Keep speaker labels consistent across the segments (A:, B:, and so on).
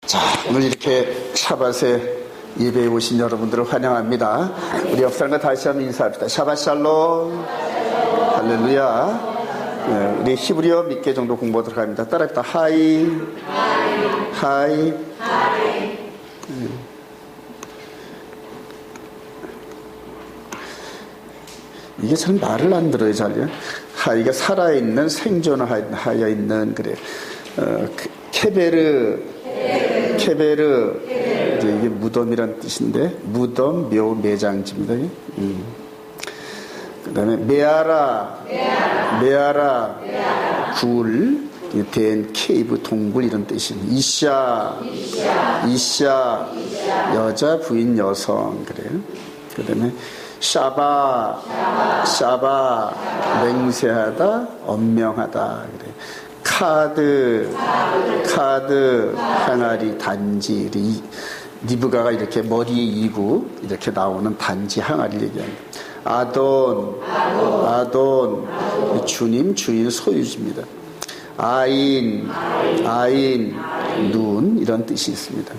A: 자, 오늘 이렇게 샤밧에 예배에 오신 여러분들을 환영합니다. 우리 옆 사람과 다시 한번 인사합시다. 샤밧 샬롬. 할렐루야. 네, 우리 히브리어 몇 개 정도 공부하도록 합니다. 따라합시다. 하이. 이게 참 말을 안 들어요, 잘요. 하이가 살아있는, 생존하여 있는, 그래. 케베르. 이제 이게 무덤이란 뜻인데, 무덤, 묘, 매장지입니다. 그 다음에 메아라, 굴, 된, 케이브, 동굴 이런 뜻입니다. 이샤, 여자, 부인, 여성, 그래요. 그 다음에 샤바, 맹세하다, 엄명하다, 그래. 카드, 항아리, 단지, 리브가가 이렇게 머리에 이고 이렇게 나오는 단지 항아리를 얘기합니다. 아돈, 주님, 주인, 소유주입니다. 아인, 눈, 이런 뜻이 있습니다.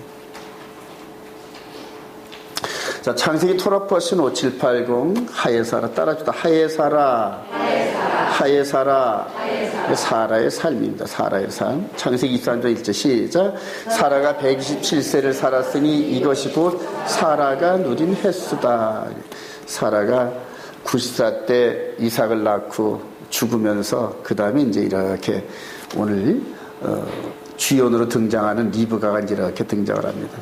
A: 자, 창세기 토라 버전 5780 하예사라 따라주다. 하예사라. 사라의 삶입니다. 사라의 삶. 창세기 23장 1절 시작. 사라가 127세를 살았으니 이것이 곧 사라가 누린 횟수다. 사라가 94때 이삭을 낳고 죽으면서 그 다음에 이제 이렇게 오늘 주연으로 등장하는 리브가가 이제 이렇게 등장을 합니다.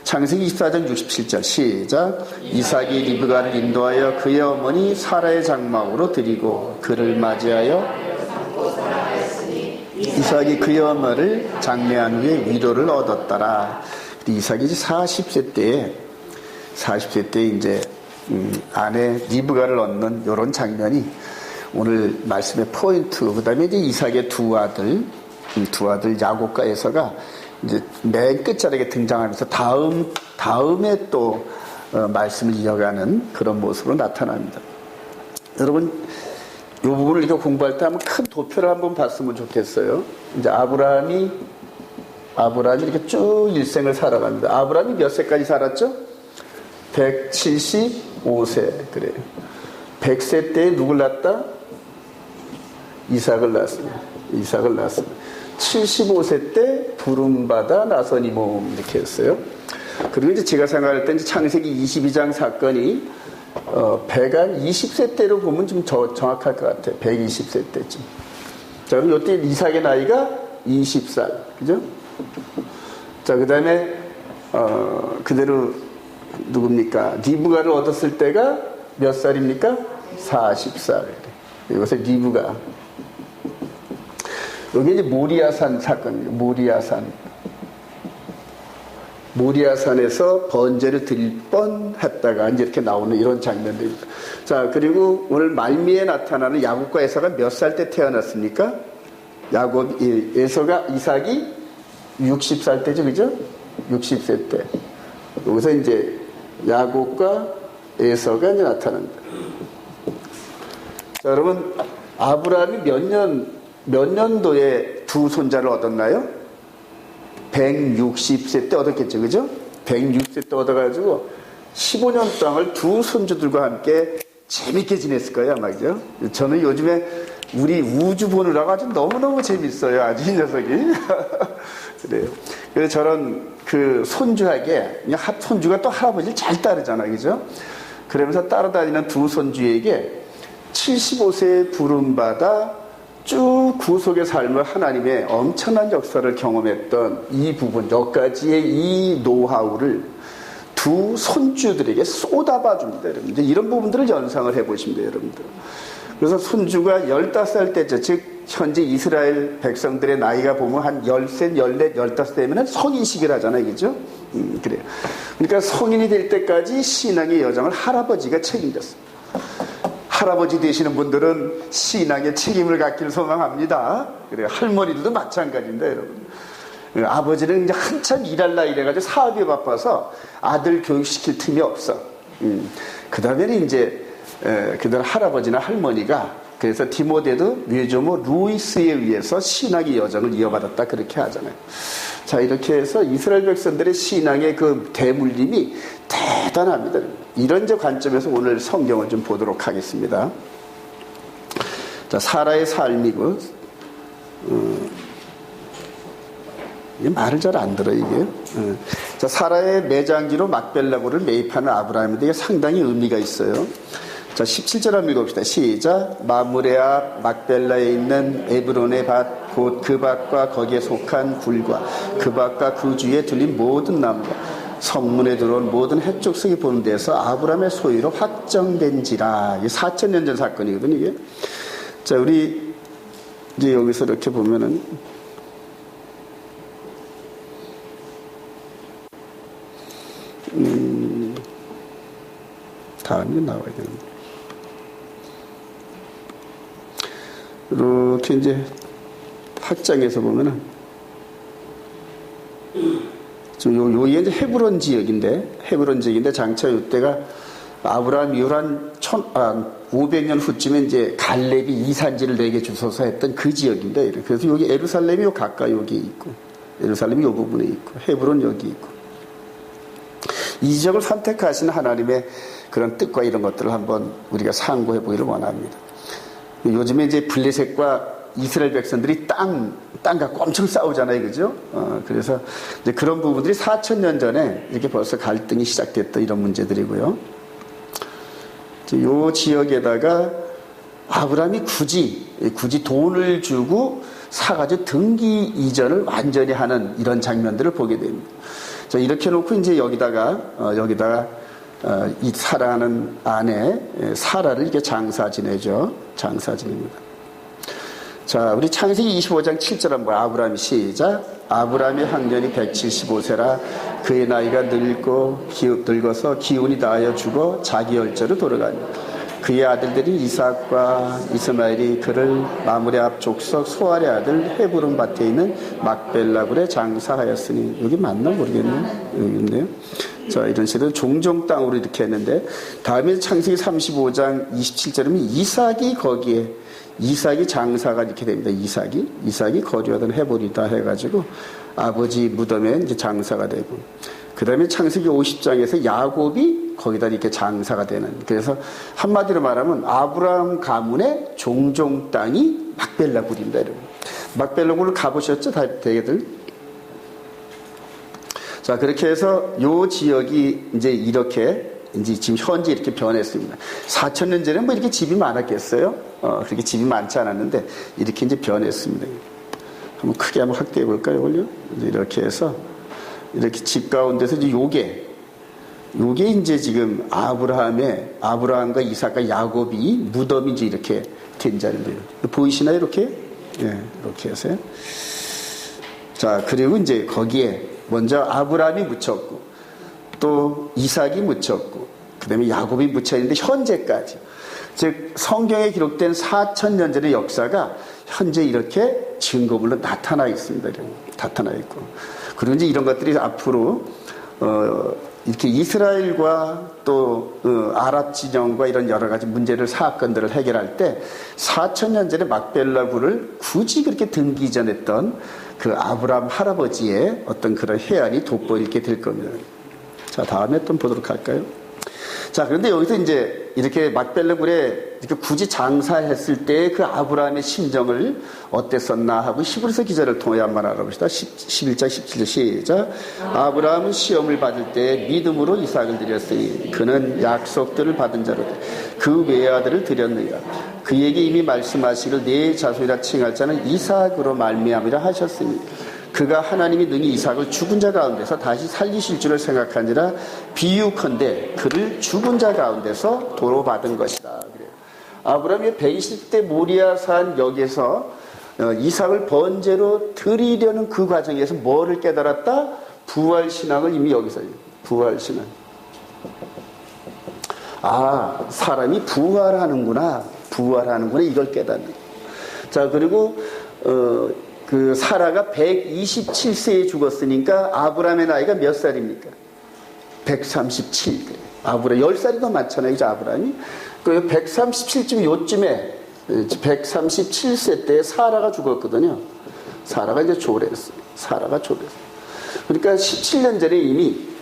A: 창세기 24장 67절 시작. 이삭이 리브가를 인도하여 그의 어머니 사라의 장막으로 드리고 그를 맞이하여 이삭이 그의 어머니를 장례한 후에 위로를 얻었더라. 이삭이 이제 40세 때에 이제 아내 리브가를 얻는 이런 장면이 오늘 말씀의 포인트. 그 다음에 이제 이삭의 두 아들 야곱과 에서가 이제 맨 끝자락에 등장하면서 다음에 또 말씀을 이어가는 그런 모습으로 나타납니다. 여러분, 이 부분을 이렇게 공부할 때 한번 큰 도표를 한번 봤으면 좋겠어요. 이제 아브라함이 이렇게 쭉 일생을 살아갑니다. 아브라함이 몇 세까지 살았죠? 175세. 그래요. 100세 때에 누굴 낳았다? 이삭을 낳았습니다. 75세 때 부름받아 나선이 모음 이렇게 했어요. 그리고 이제 제가 생각할 때 이제 창세기 22장 사건이 120세 때로 보면 좀 정확할 것 같아요. 120세 때쯤. 자, 그럼 이때 이삭의 나이가 20살. 그죠? 자, 그 다음에 그대로 누굽니까? 리브가를 얻었을 때가 몇 살입니까? 40살. 이것을 리브가. 여기 이제 모리아산 사건이에요. 모리아산에서 번제를 드릴 뻔했다가 이제 이렇게 나오는 이런 장면들입니다. 자, 그리고 오늘 말미에 나타나는 야곱과 에서가 몇 살 때 태어났습니까? 이삭이 60살 때죠, 그죠? 60세 때. 여기서 이제 야곱과 에서가 이제 나타납니다. 자, 여러분, 아브라함이 몇 년도에 두 손자를 얻었나요? 160세 때 얻었겠죠, 그죠? 160세 때 얻어가지고 15년 동안을 두 손주들과 함께 재밌게 지냈을 거예요, 아마, 그죠? 저는 요즘에 우리 우주 보느라고 아주 너무너무 재밌어요, 아주 이 녀석이. 그래요. 그래서 저런 그 손주에게, 손주가 또 할아버지를 잘 따르잖아요, 그죠? 그러면서 따라다니는 두 손주에게 75세에 부름받아 쭉 구속의 삶을 하나님의 엄청난 역사를 경험했던 이 부분, 몇 가지의 이 노하우를 두 손주들에게 쏟아봐 줍니다, 여러분. 이제 이런 부분들을 연상을 해보시면 돼요, 여러분들. 그래서 손주가 15살 때죠. 즉, 현재 이스라엘 백성들의 나이가 보면 한 13, 14, 15 되면 성인식을 하잖아요, 그죠? 그래요. 그러니까 성인이 될 때까지 신앙의 여정을 할아버지가 책임졌어요. 할아버지 되시는 분들은 신앙의 책임을 갖기를 소망합니다. 그래요. 할머니들도 마찬가지입니다, 여러분. 아버지는 이제 한참 일할 나이래가지고 사업에 바빠서 아들 교육시킬 틈이 없어. 그 다음에는 이제, 그들 할아버지나 할머니가 그래서 디모데도 외조모 루이스에 의해서 신학의 여정을 이어받았다 그렇게 하잖아요. 자, 이렇게 해서 이스라엘 백성들의 신앙의 그 대물림이 대단합니다. 이런 관점에서 오늘 성경을 좀 보도록 하겠습니다. 자, 사라의 삶이고, 이게 말을 잘 안 들어, 이게. 자, 사라의 매장지로 막벨라고를 매입하는 아브라함인데 이게 상당히 의미가 있어요. 자, 17절 한번 읽어봅시다. 시작. 마므레 앞 막벨라에 있는 에브론의 밭 곧 그 밭과 거기에 속한 굴과 그 밭과 그 주위에 들린 모든 나무가 성문에 들어온 모든 해족석이 보는 데서 아브라함의 소유로 확정된지라. 이게 4,000년 전 사건이거든요, 이게. 자, 우리 이제 여기서 이렇게 보면은 다음에 나와야 되는데. 이렇게 이제 확장해서 보면은 여기가 이제 헤브론 지역인데 장차 이때가 아브라함 이후로 한 500년 후쯤에 이제 갈렙이 이산지를 내게 주소서 했던 그 지역인데, 그래서 여기 예루살렘이 요 가까이 여기 있고, 예루살렘이 요 부분에 있고, 헤브론 여기 있고, 이 지역을 선택하신 하나님의 그런 뜻과 이런 것들을 한번 우리가 상고해 보기를 원합니다. 요즘에 이제 블레셋과 이스라엘 백성들이 땅 갖고 엄청 싸우잖아요. 그죠? 그래서 이제 그런 부분들이 4,000년 전에 이렇게 벌써 갈등이 시작됐던 이런 문제들이고요. 이 지역에다가 아브라함이 굳이 돈을 주고 사가지고 등기 이전을 완전히 하는 이런 장면들을 보게 됩니다. 자, 이렇게 놓고 이제 여기다가 이 사랑하는 아내 사라를 이렇게 장사 지내죠. 장사 지냅니다. 자, 우리 창세기 25장 7절 한번 아브라함이 시작. 아브라함의 학년이 175세라 그의 나이가 늙어서 기운이 다하여 죽어 자기 열조로 돌아가니 그의 아들들이 이삭과 이스마엘이 그를 마므레 앞 족속 소알의 아들 헤브론 밭에 있는 막벨라굴에 장사하였으니. 여기 맞나 모르겠네요. 여기 있네요. 자, 이런 식으로 종종 땅으로 이렇게 했는데, 다음에 창세기 35장 27절이면 이삭이 장사가 이렇게 됩니다. 이삭이 거주하던 헤브론이다 해가지고 아버지 무덤에 이제 장사가 되고, 그 다음에 창세기 50장에서 야곱이 거기다 이렇게 장사가 되는. 그래서 한마디로 말하면 아브라함 가문의 종종 땅이 막벨라굴입니다. 여러분. 막벨라굴을 가보셨죠? 대개들. 자, 그렇게 해서 요 지역이 이제 지금 현재 이렇게 변했습니다. 4,000년 전에 뭐 이렇게 집이 많았겠어요? 그렇게 집이 많지 않았는데 이렇게 이제 변했습니다. 한번 크게 한번 확대해 볼까요, 이걸요? 이제 이렇게 해서 이렇게 집 가운데서 이제 요게 이제 지금 아브라함과 이삭과 야곱이 무덤이 이제 이렇게 된 자리인데요. 보이시나요, 이렇게? 예, 이렇게 해서요. 자, 그리고 이제 거기에 먼저 아브라함이 묻혔고, 또 이삭이 묻혔고, 그 다음에 야곱이 묻혀있는데 현재까지. 즉, 성경에 기록된 4,000년 전의 역사가 현재 이렇게 증거물로 나타나 있습니다. 나타나 있고. 그리고 이제 이런 것들이 앞으로, 이렇게 이스라엘과 또 아랍 진영과 이런 여러 가지 사건들을 해결할 때 4,000년 전에 막벨라굴을 굳이 그렇게 등기 전했던 그 아브라함 할아버지의 어떤 그런 해안이 돋보이게 될 겁니다. 자, 다음에 또 보도록 할까요? 자, 그런데 여기서 이제 이렇게 막벨라굴에 이렇게 굳이 장사했을 때 그 아브라함의 심정을 어땠었나 하고 히브리서 기자를 통해 한번 알아봅시다. 11장 17절 시작. 아브라함은 시험을 받을 때 믿음으로 이삭을 드렸으니 그는 약속들을 받은 자로 그 외아들을 드렸느니라. 그에게 이미 말씀하시기를 내 자손이라 칭할 자는 이삭으로 말미암이라 하셨으니 그가 하나님이 능히 이삭을 죽은 자 가운데서 다시 살리실 줄을 생각하니라. 비유컨대 그를 죽은 자 가운데서 도로 받은 것이다. 그래요. 아브라함이 120대 모리아산 역에서 이삭을 번제로 드리려는 그 과정에서 뭐를 깨달았다? 부활신앙을 이미 여기서. 부활신앙. 아, 사람이 부활하는구나 이걸 깨닫는. 자, 그리고 그 사라가 127세에 죽었으니까 아브라함의 나이가 몇 살입니까? 137. 아브라함 10살이 더 많잖아요. 이제 아브라함이. 그 137쯤 요쯤에 137세 때 사라가 죽었거든요. 사라가 이제 조랬어요. 사라가 조랬어요. 그러니까 17년 전에 이미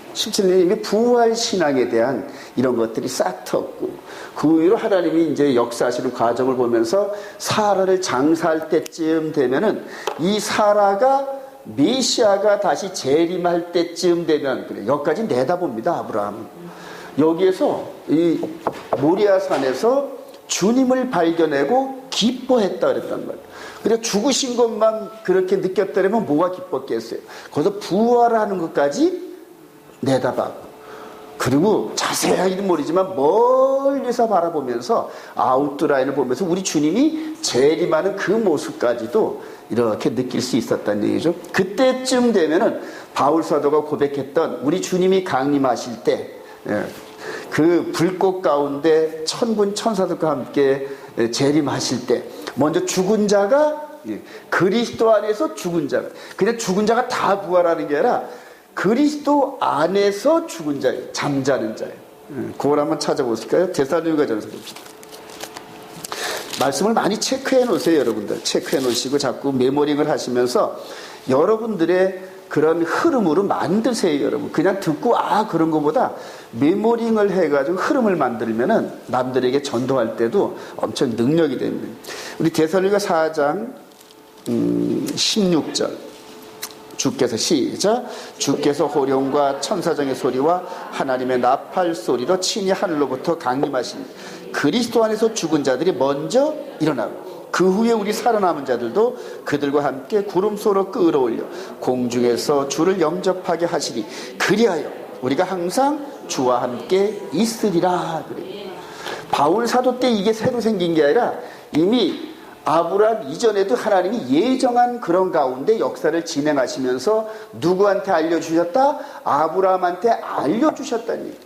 A: 부활 신앙에 대한 이런 것들이 싹 텄고, 그 이후로 하나님이 이제 역사하시는 과정을 보면서 사라를 장사할 때쯤 되면은 이 사라가 메시아가 다시 재림할 때쯤 되면, 그래, 여기까지 내다봅니다, 아브라함은. 여기에서 이 모리아 산에서 주님을 발견하고 기뻐했다 그랬단 말이에요. 그러니까 죽으신 것만 그렇게 느꼈다면 뭐가 기뻤겠어요. 거기서 부활하는 것까지 내다봤고, 그리고 자세하게는 모르지만 멀리서 바라보면서 아웃라인을 보면서 우리 주님이 재림하는 그 모습까지도 이렇게 느낄 수 있었다는 얘기죠. 그때쯤 되면은 바울 사도가 고백했던 우리 주님이 강림하실 때, 그 불꽃 가운데 천군 천사들과 함께 재림하실 때, 먼저 죽은 자가, 그리스도 안에서 죽은 자가, 그냥 죽은 자가 다 부활하는 게 아니라 그리스도 안에서 죽은 자예요. 잠자는 자예요. 그걸 한번 찾아보실까요? 데살로니가전서 봅시다. 말씀을 많이 체크해 놓으세요, 여러분들. 체크해 놓으시고 자꾸 메모링을 하시면서 여러분들의 그런 흐름으로 만드세요, 여러분. 그냥 듣고 그런 것보다 메모링을 해가지고 흐름을 만들면은 남들에게 전도할 때도 엄청 능력이 됩니다. 우리 데살로니가 4장 16절. 주께서 시작. 주께서 호령과 천사장의 소리와 하나님의 나팔 소리로 친히 하늘로부터 강림하시니 그리스도 안에서 죽은 자들이 먼저 일어나고 그 후에 우리 살아남은 자들도 그들과 함께 구름소로 끌어올려 공중에서 주를 영접하게 하시니 그리하여 우리가 항상 주와 함께 있으리라. 그래요. 바울 사도 때 이게 새로 생긴 게 아니라 이미 아브라함 이전에도 하나님이 예정한 그런 가운데 역사를 진행하시면서 누구한테 알려주셨다? 아브라함한테 알려주셨다는 얘기예요.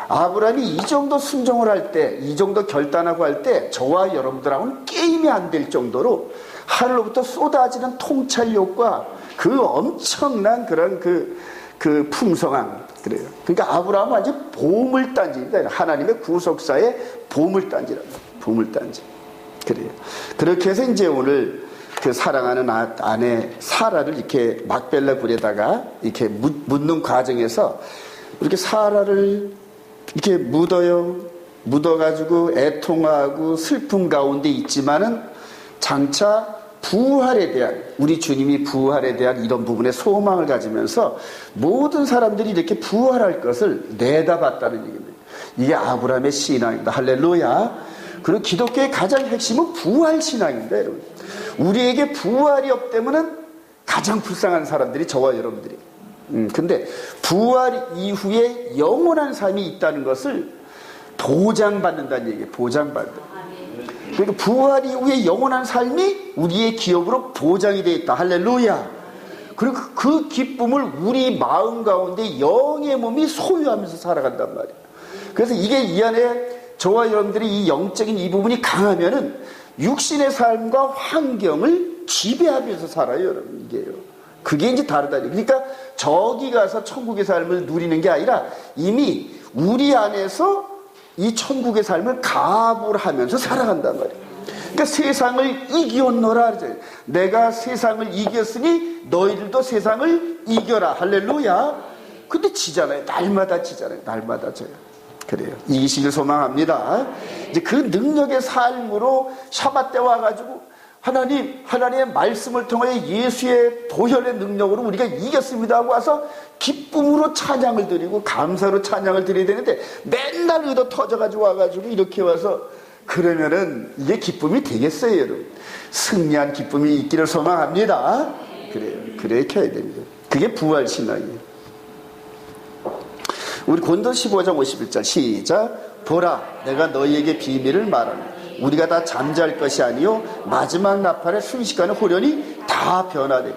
A: 아브라함이 이 정도 순종을 할 때, 이 정도 결단하고 할 때 저와 여러분들하고는 게임이 안 될 정도로 하늘로부터 쏟아지는 통찰력과 그 엄청난 그런 그 풍성함, 그래요. 그러니까 아브라함은 완전 보물단지입니다. 하나님의 구속사의 보물단지랍니다. 보물단지. 그래요. 그렇게 해서 이제 오늘 그 사랑하는 아내 사라를 이렇게 막벨라 불에다가 이렇게 묻는 과정에서 이렇게 사라를 이렇게 묻어가지고 애통하고 슬픔 가운데 있지만은 장차 부활에 대한, 우리 주님이 부활에 대한 이런 부분에 소망을 가지면서 모든 사람들이 이렇게 부활할 것을 내다봤다는 얘기입니다. 이게 아브라함의 신앙입니다. 할렐루야. 그리고 기독교의 가장 핵심은 부활신앙입니다, 여러분. 우리에게 부활이 없다면은 가장 불쌍한 사람들이 저와 여러분들이. 근데 부활 이후에 영원한 삶이 있다는 것을 보장받는다는 얘기예요. 보장받는. 그러니까 부활 이후에 영원한 삶이 우리의 기업으로 보장이 되어 있다. 할렐루야. 그리고 그 기쁨을 우리 마음 가운데 영의 몸이 소유하면서 살아간단 말이에요. 그래서 이게 이 안에 저와 여러분들이 이 영적인 이 부분이 강하면은 육신의 삶과 환경을 지배하면서 살아요, 여러분. 이게요. 그게 이제 다르다니. 그러니까 저기 가서 천국의 삶을 누리는 게 아니라 이미 우리 안에서 이 천국의 삶을 가불하면서 살아간단 말이에요. 그러니까 세상을 이기었노라 그러잖아요. 내가 세상을 이겼으니 너희들도 세상을 이겨라. 할렐루야. 근데 지잖아요. 날마다 지잖아요. 날마다 져요. 그래요. 이기시길 소망합니다. 이제 그 능력의 삶으로 샤bat 때 와가지고 하나님의 말씀을 통하여 예수의 보혈의 능력으로 우리가 이겼습니다 하고 와서 기쁨으로 찬양을 드리고 감사로 찬양을 드려야 되는데 맨날 의도 터져가지고 와가지고 이렇게 와서 그러면은 이게 기쁨이 되겠어요, 여러분. 승리한 기쁨이 있기를 소망합니다. 그래요. 그렇게 해야 됩니다. 그게 부활신앙이에요. 우리 고린도 15장 51절 시작. 보라, 내가 너희에게 비밀을 말하노. 우리가 다 잠잘 것이 아니요 마지막 나팔의 순식간에 호련히 다 변화되고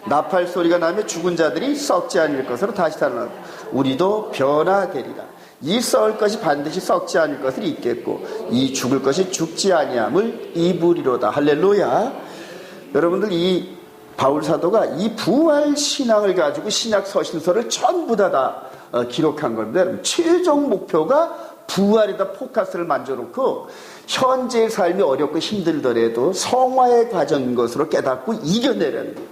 A: 나팔 소리가 나면 죽은 자들이 썩지 않을 것으로 다시 살아나고 우리도 변화되리라. 이 썩을 것이 반드시 썩지 않을 것을 잊겠고 이 죽을 것이 죽지 아니함을 입으리로다. 할렐루야. 여러분들, 이 바울 사도가 이 부활 신앙을 가지고 신약 서신서를 전부 다 기록한 건데, 최종 목표가 부활에다 포커스를 만져놓고 현재의 삶이 어렵고 힘들더라도 성화의 과정인 것으로 깨닫고 이겨내라는 거예요.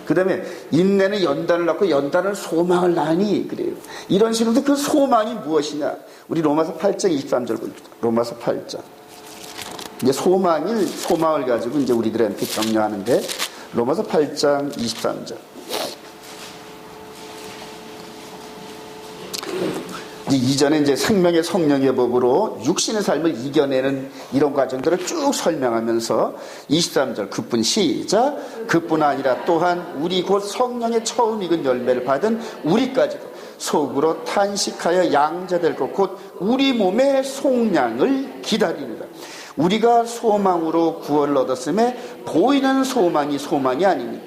A: 그 다음에 인내는 연단을 낳고 연단은 소망을 낳으니 그래요. 이런 식으로 그 소망이 무엇이냐? 우리 로마서 8장 23절 봅니다. 로마서 8장. 이제 소망을 가지고 이제 우리들한테 격려하는데 로마서 8장 23절. 이전에 이제 생명의 성령의 법으로 육신의 삶을 이겨내는 이런 과정들을 쭉 설명하면서 23절 그뿐 시작. 그뿐 아니라 또한 우리 곧 성령의 처음 익은 열매를 받은 우리까지도 속으로 탄식하여 양자될 것 곧 우리 몸의 속량을 기다립니다. 우리가 소망으로 구원을 얻었음에 보이는 소망이 아니니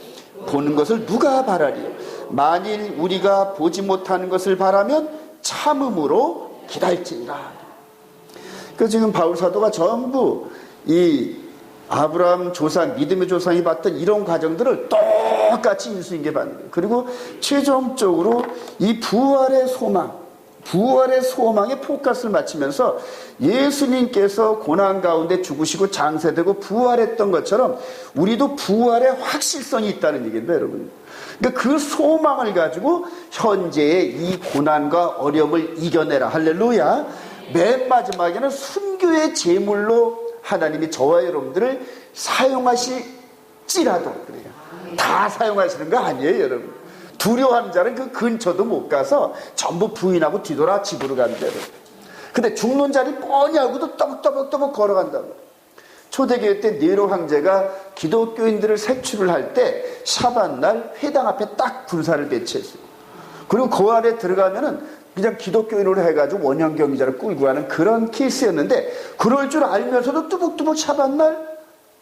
A: 보는 것을 누가 바라리요. 만일 우리가 보지 못하는 것을 바라면 참음으로 기다릴지니라. 그 지금 바울 사도가 전부 이 아브라함 조상, 믿음의 조상이 봤던 이런 과정들을 똑같이 인수인계받는 거예요. 그리고 최종적으로 이 부활의 소망에 포커스를 맞추면서 예수님께서 고난 가운데 죽으시고 장세되고 부활했던 것처럼 우리도 부활의 확실성이 있다는 얘기입니다, 여러분. 그러니까 그 소망을 가지고 현재의 이 고난과 어려움을 이겨내라. 할렐루야. 맨 마지막에는 순교의 제물로 하나님이 저와 여러분들을 사용하실지라도 그래요. 다 사용하시는 거 아니에요, 여러분. 두려워하는 자는 그 근처도 못 가서 전부 부인하고 뒤돌아 집으로 간대요. 근데 죽는 자리 뻔히 알고도 떠벅떠벅 걸어간다고. 초대교회 때 네로 황제가 기독교인들을 색출을 할 때 샤밧날 회당 앞에 딱 군사를 배치했어요. 그리고 그 안에 들어가면은 그냥 기독교인으로 해가지고 원형 경기자를 끌고 가는 그런 케이스였는데 그럴 줄 알면서도 뚜벅뚜벅 샤밧날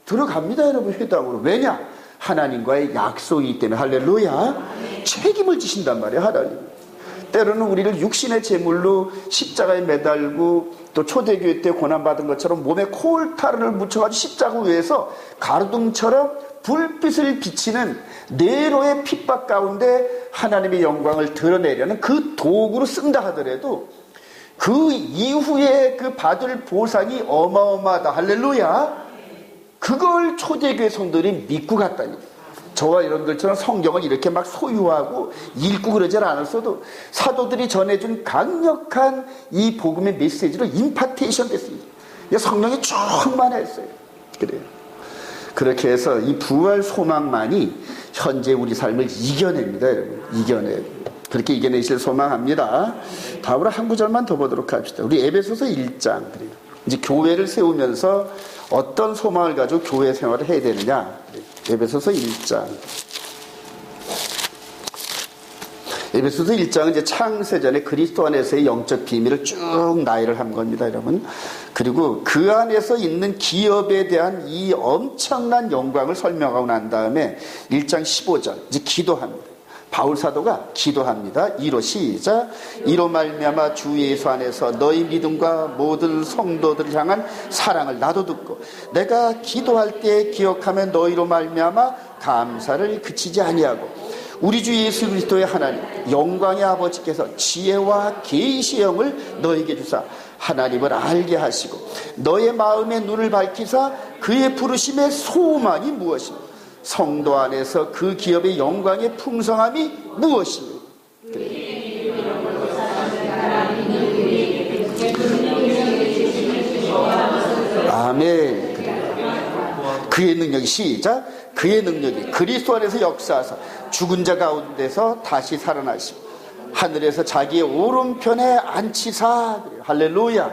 A: 들어갑니다, 여러분, 회당으로. 왜냐? 하나님과의 약속이기 때문에. 할렐루야. 책임을 지신단 말이에요, 하나님. 때로는 우리를 육신의 제물로 십자가에 매달고 또 초대교회 때 고난받은 것처럼 몸에 콜타르를 묻혀가지고 십자가 위에서 가로등처럼 불빛을 비치는 네로의 핍박 가운데 하나님의 영광을 드러내려는 그 도구로 쓴다 하더라도 그 이후에 그 받을 보상이 어마어마하다. 할렐루야. 그걸 초대교회 성도들이 믿고 갔다니. 저와 여러분들처럼 성경을 이렇게 막 소유하고 읽고 그러질 않았어도 사도들이 전해준 강력한 이 복음의 메시지로 임파테이션 됐습니다. 성령이 충만했어요. 그래요. 그렇게 해서 이 부활 소망만이 현재 우리 삶을 이겨냅니다, 여러분. 이겨내요. 그렇게 이겨내실 소망합니다. 다음으로 한 구절만 더 보도록 합시다. 우리 에베소서 1장. 그래요. 이제 교회를 세우면서 어떤 소망을 가지고 교회 생활을 해야 되느냐. 에베소서 1장. 에베소서 1장은 이제 창세전에 그리스도 안에서의 영적 비밀을 쭉 나열을 한 겁니다, 여러분. 그리고 그 안에서 있는 기업에 대한 이 엄청난 영광을 설명하고 난 다음에 1장 15절, 이제 기도합니다. 바울 사도가 기도합니다. 이로 시작. 이로 말미암아 주 예수 안에서 너희 믿음과 모든 성도들을 향한 사랑을 나도 듣고 내가 기도할 때 기억하면 너희로 말미암아 감사를 그치지 아니하고 우리 주 예수 그리스도의 하나님 영광의 아버지께서 지혜와 계시의 영을 너에게 주사 하나님을 알게 하시고 너의 마음의 눈을 밝히사 그의 부르심의 소망이 무엇이며 성도 안에서 그 기업의 영광의 풍성함이 무엇이며 아멘. 그의 능력이 시작. 그의 능력이 그리스도 안에서 역사하사 죽은 자 가운데서 다시 살아나시고 하늘에서 자기의 오른편에 앉히사. 할렐루야.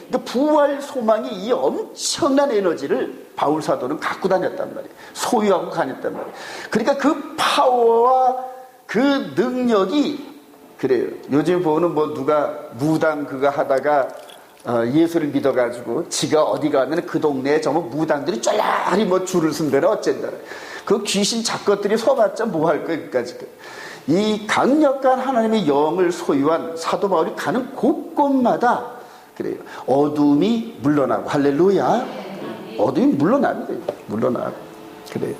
A: 그러니까 부활 소망이 이 엄청난 에너지를 바울 사도는 갖고 다녔단 말이에요. 소유하고 다녔단 말이에요. 그러니까 그 파워와 그 능력이 그래요. 요즘 보는 뭐 누가 무당 그가 하다가 예수를 믿어가지고 지가 어디 가면 그 동네에 전부 무당들이 쫄라리 뭐 줄을 쓴다라 어쩐다. 그 귀신 작것들이 서봤자 뭐 할 거야, 그까짓. 이 강력한 하나님의 영을 소유한 사도 바울이 가는 곳곳마다 그래요. 어둠이 물러나고 할렐루야. 어둠이 물러납니다. 물러나고 그래요.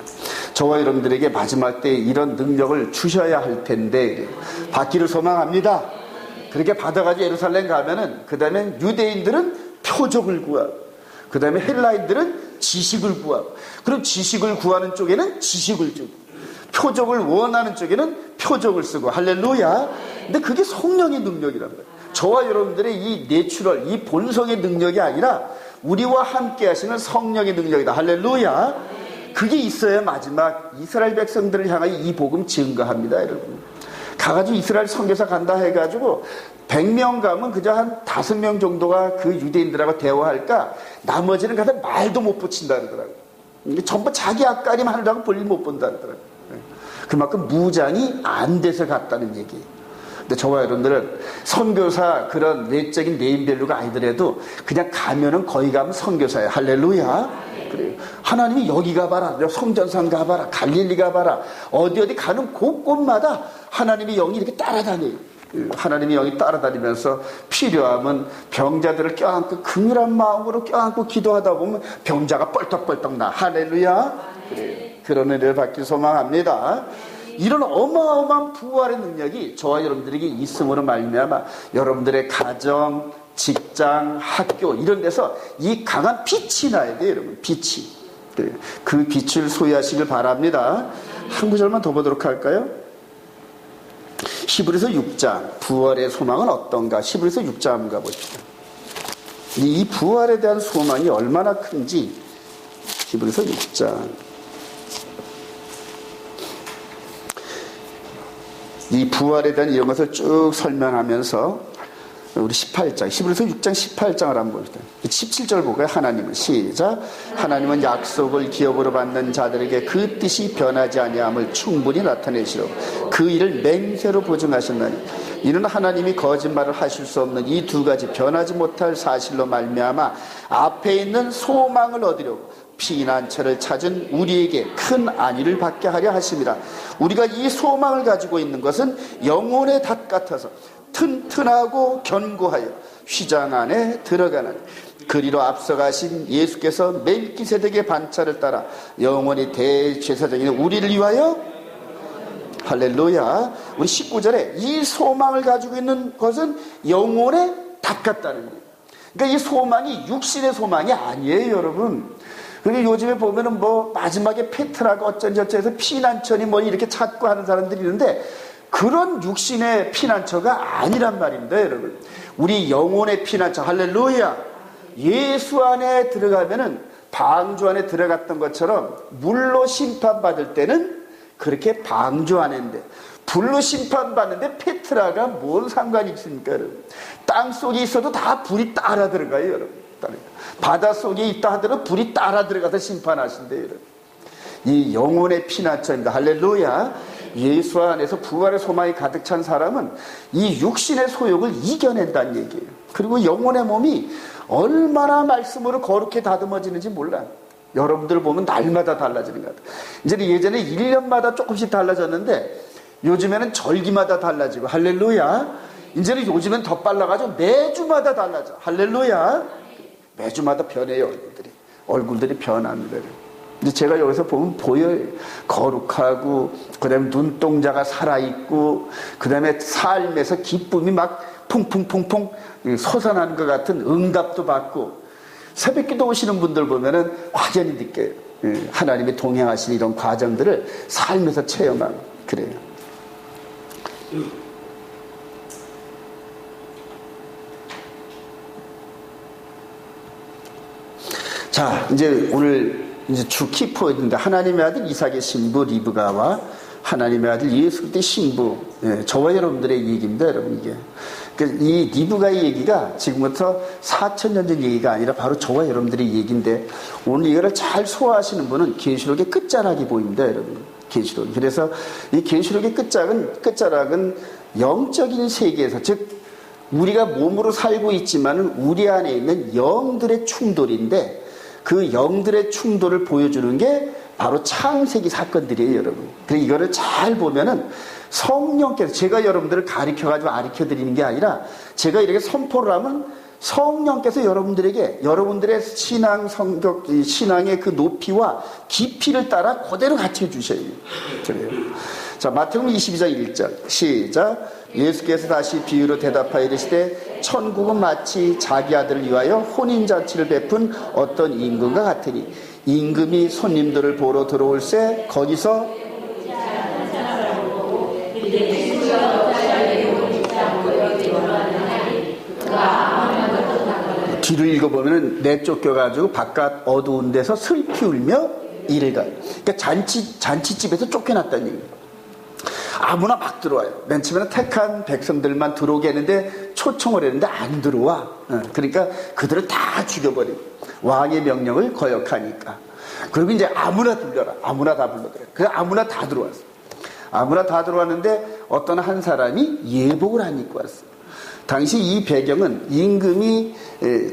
A: 저와 여러분들에게 마지막 때 이런 능력을 주셔야 할 텐데 그래요. 받기를 소망합니다. 그렇게 받아가지고 예루살렘 가면은 그 다음에 유대인들은 표적을 구하고 그 다음에 헬라인들은 지식을 구하고 그럼 지식을 구하는 쪽에는 지식을 주고 표적을 원하는 쪽에는 표적을 쓰고, 할렐루야. 근데 그게 성령의 능력이란 거예요. 저와 여러분들의 이 내추럴, 이 본성의 능력이 아니라 우리와 함께 하시는 성령의 능력이다. 할렐루야. 그게 있어야 마지막 이스라엘 백성들을 향하여 이 복음 증거합니다, 여러분. 가가지고 이스라엘 선교사 간다 해가지고 100명 가면 그저 한 5명 정도가 그 유대인들하고 대화할까, 나머지는 가서 말도 못 붙인다 그러더라고요. 전부 자기 앞가림 하느라고 볼일 못 본다 그러더라고요. 그만큼 무장이 안 돼서 갔다는 얘기예요. 근데 저와 여러분들은 선교사 그런 내적인 네임밸류가 아니더라도 그냥 가면은 거기 가면 선교사예요. 할렐루야. 그래요. 하나님이 여기 가봐라, 성전산 가봐라, 갈릴리 가봐라, 어디 가는 곳곳마다 하나님의 영이 이렇게 따라다녀요. 하나님의 영이 따라다니면서 필요하면 병자들을 껴안고 긍휼한 마음으로 껴안고 기도하다 보면 병자가 뻘떡뻘떡 나. 할렐루야. 그래요. 그런 은혜를 받기 소망합니다. 이런 어마어마한 부활의 능력이 저와 여러분들에게 있음으로 말미암아 여러분들의 가정, 직장, 학교 이런 데서 이 강한 빛이 나야 돼요, 여러분. 빛이. 그 빛을 소유하시길 바랍니다. 한 구절만 더 보도록 할까요? 히브리서 6장 부활의 소망은 어떤가? 히브리서 6장 한번 가보시죠. 이 부활에 대한 소망이 얼마나 큰지 히브리서 6장. 이 부활에 대한 이런 것을 쭉 설명하면서 우리 18장, 히브리서 6장 18장을 한번 봅시다. 17절 보고요. 하나님은 시작. 하나님은 약속을 기업으로 받는 자들에게 그 뜻이 변하지 아니함을 충분히 나타내시려 그 일을 맹세로 보증하셨나니 이는 하나님이 거짓말을 하실 수 없는 이 두 가지 변하지 못할 사실로 말미암아 앞에 있는 소망을 얻으려고 피난처를 찾은 우리에게 큰 안위를 받게 하려 하십니다. 우리가 이 소망을 가지고 있는 것은 영혼의 닷 같아서 튼튼하고 견고하여 휘장 안에 들어가는 그리로 앞서가신 예수께서 멜기세덱의 반차를 따라 영원히 대제사장인 우리를 위하여 할렐루야. 우리 19절에 이 소망을 가지고 있는 것은 영혼의 닷 같다는 거예요. 그러니까 이 소망이 육신의 소망이 아니에요, 여러분. 그리고 요즘에 보면은 뭐 마지막에 페트라가 어쩐지 해서 피난처니 뭐 이렇게 찾고 하는 사람들이 있는데 그런 육신의 피난처가 아니란 말입니다, 여러분. 우리 영혼의 피난처, 할렐루야. 예수 안에 들어가면은 방주 안에 들어갔던 것처럼 물로 심판받을 때는 그렇게 방주 안인데 불로 심판받는데 페트라가 뭔 상관이 있습니까, 여러분? 땅 속에 있어도 다 불이 따라 들어가요, 여러분. 바다 속에 있다 하더라도 불이 따라 들어가서 심판하신대요, 여러분. 이 영혼의 피난처입니다. 할렐루야. 예수 안에서 부활의 소망이 가득 찬 사람은 이 육신의 소욕을 이겨낸다는 얘기예요. 그리고 영혼의 몸이 얼마나 말씀으로 거룩해 다듬어지는지 몰라요. 여러분들 보면 날마다 달라지는 것 같아요. 이제는 예전에 1년마다 조금씩 달라졌는데 요즘에는 절기마다 달라지고, 할렐루야. 이제는 요즘엔 더 빨라가지고 매주마다 달라져. 할렐루야. 매주마다 변해요, 얼굴들이 변합니다. 근데 제가 여기서 보면 보여요. 거룩하고, 그 다음에 눈동자가 살아있고, 그 다음에 삶에서 기쁨이 막 퐁퐁퐁퐁 솟아나는 것 같은 응답도 받고, 새벽기도 오시는 분들 보면은 확연히 느껴요. 하나님이 동행하시는 이런 과정들을 삶에서 체험하고, 그래요. 자, 이제 오늘 이제 주 키포인트인데 하나님의 아들 이삭의 신부 리브가와 하나님의 아들 예수 그리스도의 신부, 저와 여러분들의 얘기입니다, 여러분. 이게 이 리브가의 얘기가 지금부터 4,000년 전 얘기가 아니라 바로 저와 여러분들의 얘기인데 오늘 이거를 잘 소화하시는 분은 계시록의 끝자락이 보입니다, 여러분. 계시록. 그래서 이 계시록의 끝자락은 영적인 세계에서, 즉 우리가 몸으로 살고 있지만 우리 안에 있는 영들의 충돌인데 그 영들의 충돌을 보여주는 게 바로 창세기 사건들이에요, 여러분. 그래서 이거를 잘 보면은 성령께서, 제가 여러분들을 가르쳐가지고 가르쳐드리는 게 아니라 제가 이렇게 선포를 하면 성령께서 여러분들에게 여러분들의 신앙 성격, 신앙의 그 높이와 깊이를 따라 그대로 가르쳐 주셔야 돼요. 그래요. 자, 마태복음 22장 1절 시작. 예수께서 다시 비유로 대답하여 이르시되 천국은 마치 자기 아들을 위하여 혼인잔치를 베푼 어떤 임금과 같으니 임금이 손님들을 보러 들어올새 거기서 뒤로 읽어보면 내쫓겨가지고 바깥 어두운 데서 슬피 울며 이를 가요. 그러니까 잔치집에서 쫓겨났다는 얘기예요. 아무나 막 들어와요. 맨 처음에는 택한 백성들만 들어오게 했는데 초청을 했는데 안 들어와. 그러니까 그들을 다 죽여버리고 왕의 명령을 거역하니까. 그리고 이제 아무나 불러라. 아무나 다 불러들어요. 그래서 아무나 다 들어왔어요. 아무나 다 들어왔는데 어떤 한 사람이 예복을 안 입고 왔어요. 당시 이 배경은 임금이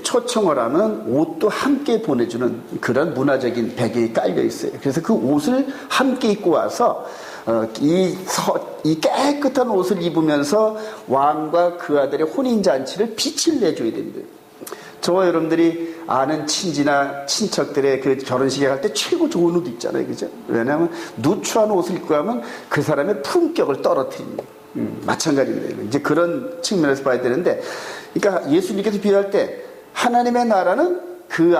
A: 초청을 하면 옷도 함께 보내주는 그런 문화적인 배경이 깔려 있어요. 그래서 그 옷을 함께 입고 와서 이 깨끗한 옷을 입으면서 왕과 그 아들의 혼인잔치를 빛을 내줘야 된대요. 저와 여러분들이 아는 친지나 친척들의 그 결혼식에 갈 때 최고 좋은 옷 입잖아요. 그죠? 왜냐하면 누추한 옷을 입고 하면 그 사람의 품격을 떨어뜨립니다. 마찬가지입니다. 이제 그런 측면에서 봐야 되는데, 그러니까 예수님께서 비유할 때 하나님의 나라는 그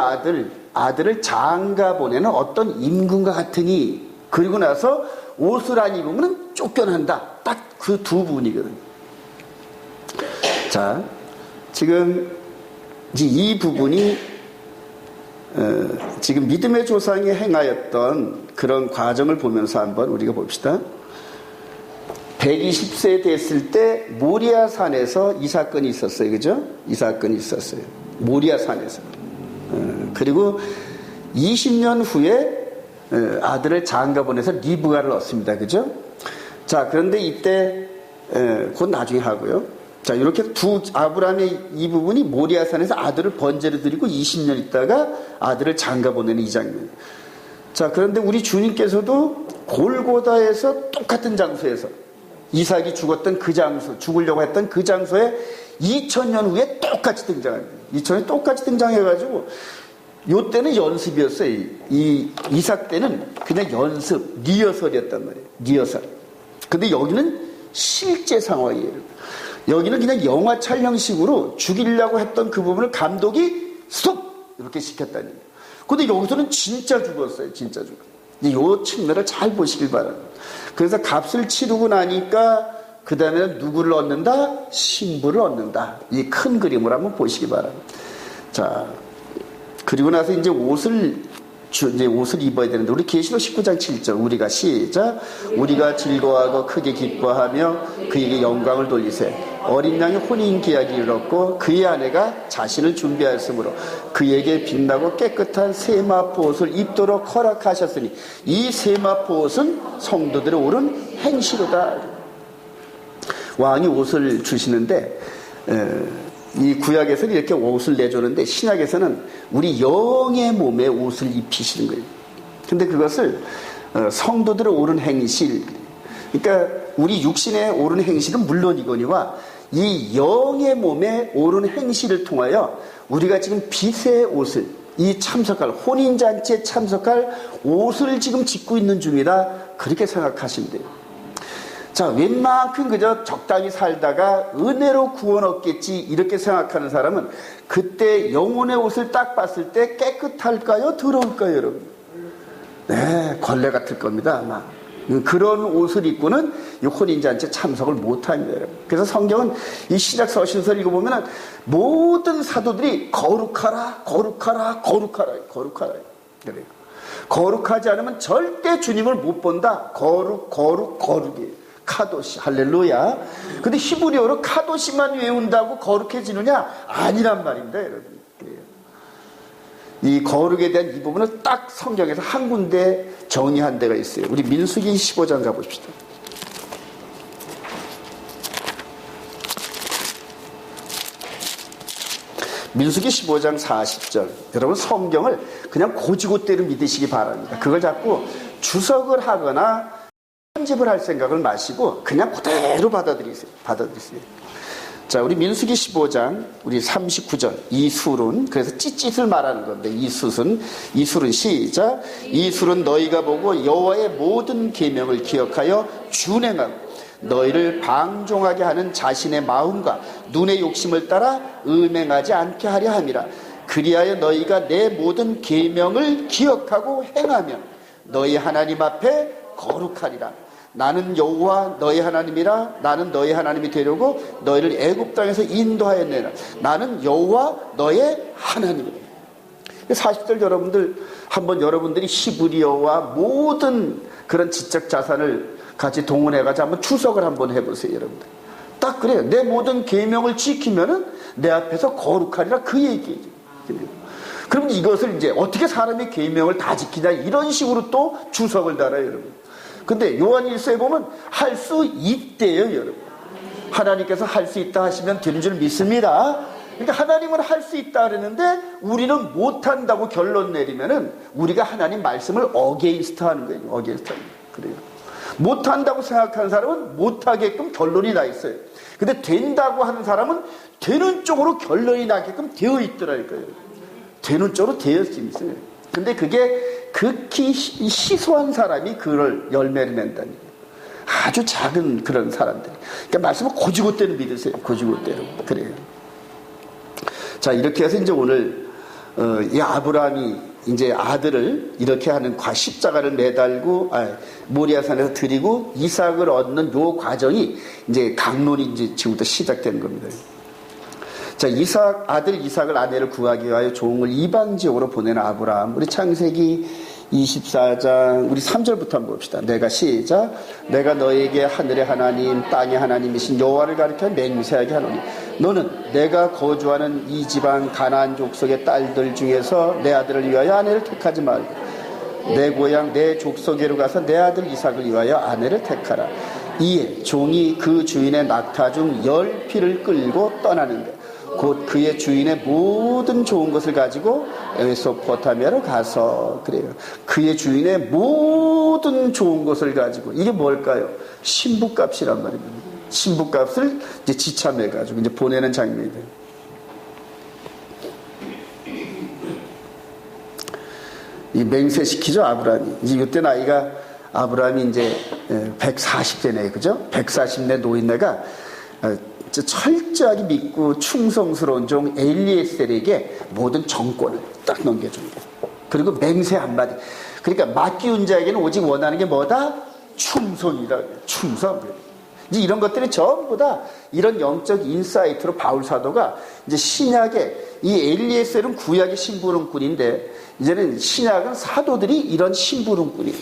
A: 아들을 장가 보내는 어떤 임금과 같으니, 그리고 나서 옷을 안 입으면 쫓겨난다. 딱 그 두 부분이거든요. 자, 지금 이제 이 부분이 지금 믿음의 조상이 행하였던 그런 과정을 보면서 한번 우리가 봅시다. 120세 됐을 때 모리아 산에서 이 사건이 있었어요. 그죠? 이 사건이 있었어요. 모리아 산에서. 그리고 20년 후에 아들을 장가 보내서 리브가를 얻습니다. 그죠? 자, 그런데 이때 곧 나중에 하고요. 자, 이렇게 아브라함의 이 부분이 모리아 산에서 아들을 번제로 드리고 20년 있다가 아들을 장가 보내는 이 장면. 자, 그런데 우리 주님께서도 골고다에서 똑같은 장소에서 이삭이 죽었던 그 장소, 죽으려고 했던 그 장소에 2000년 후에 똑같이 등장합니다. 2000년에 똑같이 등장해가지고 요 때는 연습이었어요. 이 이삭 때는 그냥 연습, 리허설이었단 말이에요. 리허설. 근데 여기는 실제 상황이에요. 여기는 그냥 영화 촬영식으로 죽이려고 했던 그 부분을 감독이 스톱! 이렇게 시켰다니. 근데 여기서는 진짜 죽었어요. 진짜 죽었어요. 이 측면을 잘 보시길 바랍니다. 그래서 값을 치르고 나니까 그 다음에는 누구를 얻는다? 신부를 얻는다. 이 큰 그림을 한번 보시기 바랍니다. 자, 그리고 나서 이제 옷을 입어야 되는데, 우리 계시록 19장 7절 우리가 시작. 우리가 즐거워하고 크게 기뻐하며 그에게 영광을 돌리세. 어린 양이 혼인 계약이 이르렀고 그의 아내가 자신을 준비하였으므로 그에게 빛나고 깨끗한 세마포 옷을 입도록 허락하셨으니 이 세마포 옷은 성도들의 옳은 행시로다. 왕이 옷을 주시는데 이 구약에서는 이렇게 옷을 내주는데 신약에서는 우리 영의 몸에 옷을 입히시는 거예요. 근데 그것을 성도들의 옳은 행실, 그러니까 우리 육신의 옳은 행실은 물론이거니와 이 영의 몸에 옳은 행실을 통하여 우리가 지금 빛의 옷을, 이 참석할 혼인잔치에 참석할 옷을 지금 짓고 있는 중이다. 그렇게 생각하시면 돼요. 자, 웬만큼 그저 적당히 살다가 은혜로 구원 얻겠지 이렇게 생각하는 사람은 그때 영혼의 옷을 딱 봤을 때 깨끗할까요? 더러울까요, 여러분? 네, 걸레 같을 겁니다, 아마. 그런 옷을 입고는 이 혼인잔치에 참석을 못합니다, 여러분. 그래서 성경은 이 시작 서신서를 읽어보면 모든 사도들이 거룩하라, 거룩하라, 거룩하라, 거룩하라. 그래요. 거룩하지 않으면 절대 주님을 못 본다. 거룩, 거룩, 거룩이에요. 카도시, 할렐루야. 근데 히브리어로 카도시만 외운다고 거룩해지느냐? 아니란 말입니다, 여러분. 이 거룩에 대한 이 부분을 딱 성경에서 한 군데 정의한 데가 있어요. 우리 민수기 15장 가봅시다. 민수기 15장 40절. 여러분 성경을 그냥 고지고대로 믿으시기 바랍니다. 그걸 자꾸 주석을 하거나 편집을 할 생각을 마시고 그냥 그대로 받아들이세요. 자, 우리 민수기 15장 우리 39절 이술은, 그래서 찢찢을 말하는 건데 이술은 시작. 이술은 너희가 보고 여호와의 모든 계명을 기억하여 준행하고 너희를 방종하게 하는 자신의 마음과 눈의 욕심을 따라 음행하지 않게 하려 함이라. 그리하여 너희가 내 모든 계명을 기억하고 행하면 너희 하나님 앞에 거룩하리라. 나는 여호와 너희 하나님이라. 나는 너희 하나님이 되려고 너희를 애굽 땅에서 인도하였느니라. 나는 여호와 너의 하나님이라. 40절 여러분들 한번 여러분들이 히브리어와 모든 그런 지적 자산을 같이 동원해가지고 한번 추석을 한번 해보세요. 여러분들 딱 그래요. 내 모든 계명을 지키면은 내 앞에서 거룩하리라 그 얘기예요. 그럼 이것을 이제 어떻게 사람의 계명을 다 지키냐 이런 식으로 또 주석을 달아요. 여러분 근데 요한일서에 보면 할 수 있대요. 여러분 하나님께서 할 수 있다 하시면 되는 줄 믿습니다. 그러니까 하나님은 할 수 있다 그러는데 우리는 못한다고 결론 내리면은 우리가 하나님 말씀을 어게인스트 하는 거예요. 어게인스트 하는 거예요. 그래요. 못한다고 생각하는 사람은 못하게끔 결론이 나 있어요. 근데 된다고 하는 사람은 되는 쪽으로 결론이 나게끔 되어 있더라니까요. 되는 쪽으로 되어 있어요. 근데 그게 극히 희소한 사람이 그걸 열매를 낸다는 거예요. 아주 작은 그런 사람들. 그러니까 말씀을 고지고대로 믿으세요. 고지고대로. 그래요. 자, 이렇게 해서 이제 오늘, 이 아브라함이 이제 아들을 이렇게 하는 십자가를 매달고, 모리아산에서 드리고 이삭을 얻는 요 과정이 이제 강론이 이제 지금부터 시작되는 겁니다. 자, 아들 이삭을 아내를 구하기 위하여 종을 이방 지역으로 보내는 아브라함. 우리 창세기 24장 우리 3절부터 한번 봅시다. 시작. 내가 너에게 하늘의 하나님 땅의 하나님이신 여호와를 가리켜 맹세하게 하노니 너는 내가 거주하는 이 지방 가나안 족속의 딸들 중에서 내 아들을 위하여 아내를 택하지 말고 내 고향 내 족속에로 가서 내 아들 이삭을 위하여 아내를 택하라. 이에 종이 그 주인의 낙타 중 10피를 끌고 떠나는데 곧 그의 주인의 모든 좋은 것을 가지고 메소포타미아로 가서 그래요. 그의 주인의 모든 좋은 것을 가지고 이게 뭘까요? 신부값이란 말입니다. 신부값을 이제 지참해 가지고 이제 보내는 장면이에요. 이 맹세시키죠 아브라함이. 이제 이때 나이가 아브라함이 이제 140세네, 그죠? 140세 노인네가 철저하게 믿고 충성스러운 종 엘리에셀에게 모든 정권을 딱 넘겨줍니다. 그리고 맹세 한마디. 그러니까 맡기운 자에게는 오직 원하는 게 뭐다? 충성이다. 충성. 이제 이런 것들이 전부 다 이런 영적 인사이트로 바울 사도가 이제 신약에 이 엘리에셀은 구약의 심부름꾼인데 이제는 신약은 사도들이 이런 심부름꾼이에요.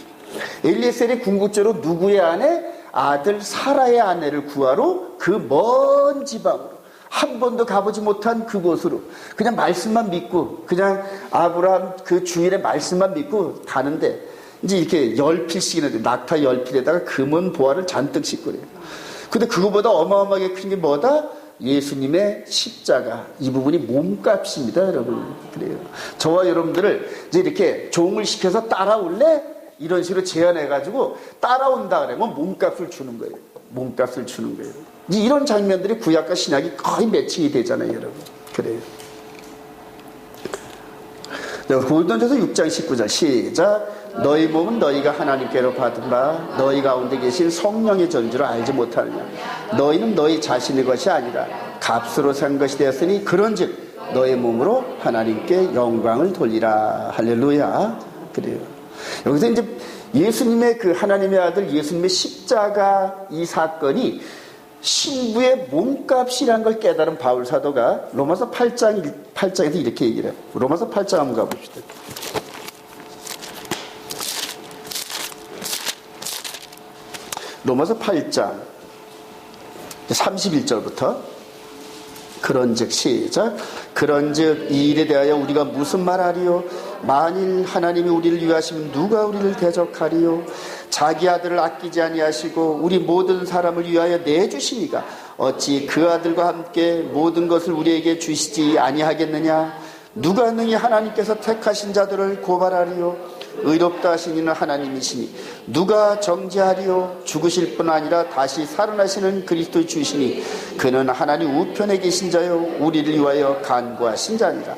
A: 엘리에셀이 궁극적으로 누구의 아내? 아들 사라의 아내를 구하러 그 먼 지방으로 한 번도 가보지 못한 그곳으로 그냥 말씀만 믿고 그냥 아브라함 그 주인의 말씀만 믿고 가는데 이제 이렇게 10필씩이나 낙타 10필에다가 금은 보화를 잔뜩 싣고 그래요. 근데 그거보다 어마어마하게 큰 게 뭐다? 예수님의 십자가. 이 부분이 몸값입니다, 여러분. 그래요. 저와 여러분들을 이제 이렇게 종을 시켜서 따라올래? 이런 식으로 제안해가지고 따라온다 그러면 몸값을 주는 거예요. 몸값을 주는 거예요. 이런 장면들이 구약과 신약이 거의 매칭이 되잖아요, 여러분. 그래요. 고린도전서 6장 19절 시작. 너희 몸은 너희가 하나님께로 받은 바 너희 가운데 계신 성령의 전주를 알지 못하느냐. 너희는 너희 자신의 것이 아니라 값으로 산 것이 되었으니 그런즉 너희 몸으로 하나님께 영광을 돌리라. 할렐루야. 그래요. 여기서 이제 예수님의 그 하나님의 아들 예수님의 십자가 이 사건이 신부의 몸값이라는 걸 깨달은 바울 사도가 로마서 8장에서 이렇게 얘기를 해요. 로마서 8장 한번 가봅시다. 로마서 8장 31절부터 그런즉 시작. 그런즉 이 일에 대하여 우리가 무슨 말하리요? 만일 하나님이 우리를 위하시면 누가 우리를 대적하리요? 자기 아들을 아끼지 아니하시고 우리 모든 사람을 위하여 내주시니가 어찌 그 아들과 함께 모든 것을 우리에게 주시지 아니하겠느냐? 누가 능히 하나님께서 택하신 자들을 고발하리요? 의롭다 하신 이는 하나님이시니 누가 정죄하리요? 죽으실 뿐 아니라 다시 살아나시는 그리스도 주시니 그는 하나님 우편에 계신 자요 우리를 위하여 간구하신 자니라.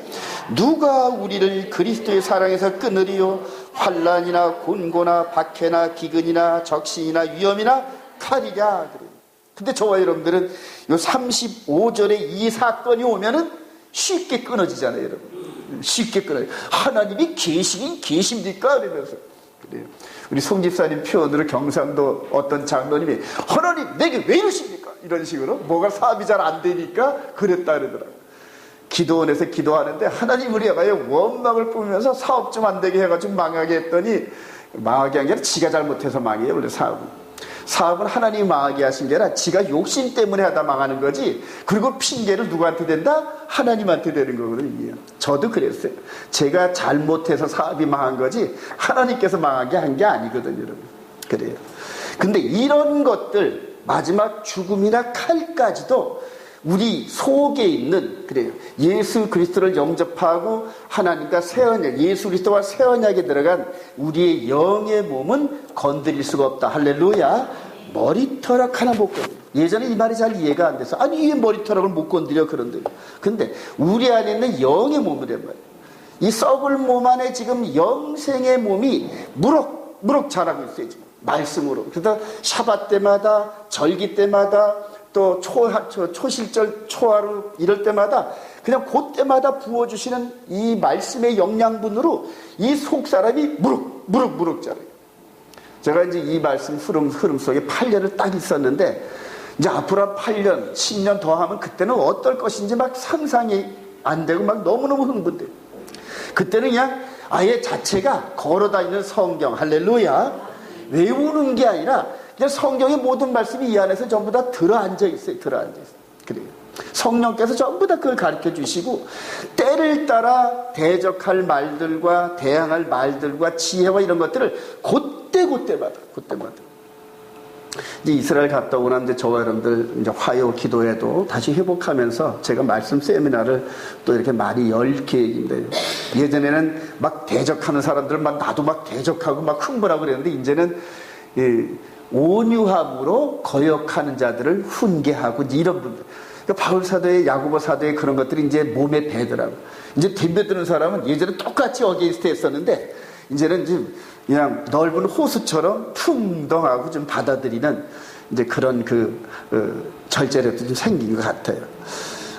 A: 누가 우리를 그리스도의 사랑에서 끊으리요? 환난이나 곤고나 박해나 기근이나 적신이나 위험이나 칼이랴. 근데 저와 여러분들은 요 35절에 이 사건이 오면은 쉽게 끊어지잖아요, 여러분. 쉽게 끊어요. 하나님이 계시긴 계십니까? 그러면서 그래요. 우리 송 집사님 표현으로 경상도 어떤 장로님이 하나님 내게 왜 이러십니까? 이런 식으로 뭐가 사업이 잘 안 되니까 그랬다 그러더라고요. 기도원에서 기도하는데 하나님 우리가 원망을 뿜으면서 사업 좀 안 되게 해가지고 망하게 했더니 망하게 한 게 아니라 지가 잘못해서 망해요. 원래 사업은 하나님이 망하게 하신 게 아니라 지가 욕심 때문에 하다 망하는 거지. 그리고 핑계를 누구한테 된다? 하나님한테 되는 거거든요. 저도 그랬어요. 제가 잘못해서 사업이 망한 거지 하나님께서 망하게 한 게 아니거든요. 여러분. 그래요. 근데 이런 것들 마지막 죽음이나 칼까지도 우리 속에 있는, 그래요, 예수 그리스도를 영접하고 하나님과 새 언약, 예수 그리스도와 새 언약에 들어간 우리의 영의 몸은 건드릴 수가 없다. 할렐루야. 머리털락 하나 못 건드려. 예전에 이 말이 잘 이해가 안 돼서 아니 이 머리털락을 못 건드려 그런데, 근데 우리 안에 있는 영의 몸이란 말이에요. 이 썩을 몸 안에 지금 영생의 몸이 무럭무럭 자라고 있어요. 지금 말씀으로. 그래서 샤밧 때마다, 절기 때마다, 또 초실절, 초하루 이럴 때마다 그냥 그때마다 부어주시는 이 말씀의 영양분으로 이 속사람이 무럭무럭 자라요. 제가 이제 이 말씀 흐름 속에 8년을 딱 있었는데 이제 앞으로 한 8년, 10년 더 하면 그때는 어떨 것인지 막 상상이 안 되고 막 너무너무 흥분돼요. 그때는 그냥 아예 자체가 걸어다니는 성경, 할렐루야, 외우는 게 아니라 그냥 성경의 모든 말씀이 이 안에서 전부 다 들어앉아 있어요. 그래요. 성령께서 전부 다 그걸 가르쳐 주시고 때를 따라 대적할 말들과 대항할 말들과 지혜와 이런 것들을 그때마다 이제 이스라엘 갔다 오고 나는데 저와 여러분들 이제 화요 기도회도 다시 회복하면서 제가 말씀 세미나를 또 이렇게 많이 열 계획인데요. 예전에는 막 대적하는 사람들은 막 나도 막 대적하고 막 흥분하고 그랬는데 이제는 온유함으로 거역하는 자들을 훈계하고 이런 분들. 그러니까 바울 사도의, 야고보 사도의 그런 것들이 이제 몸에 배더라고. 이제 덤벼드는 사람은 예전에 똑같이 어게인스트 했었는데 이제는 좀 그냥 넓은 호수처럼 풍덩하고 좀 받아들이는 이제 그런 절제력도 좀 생긴 것 같아요.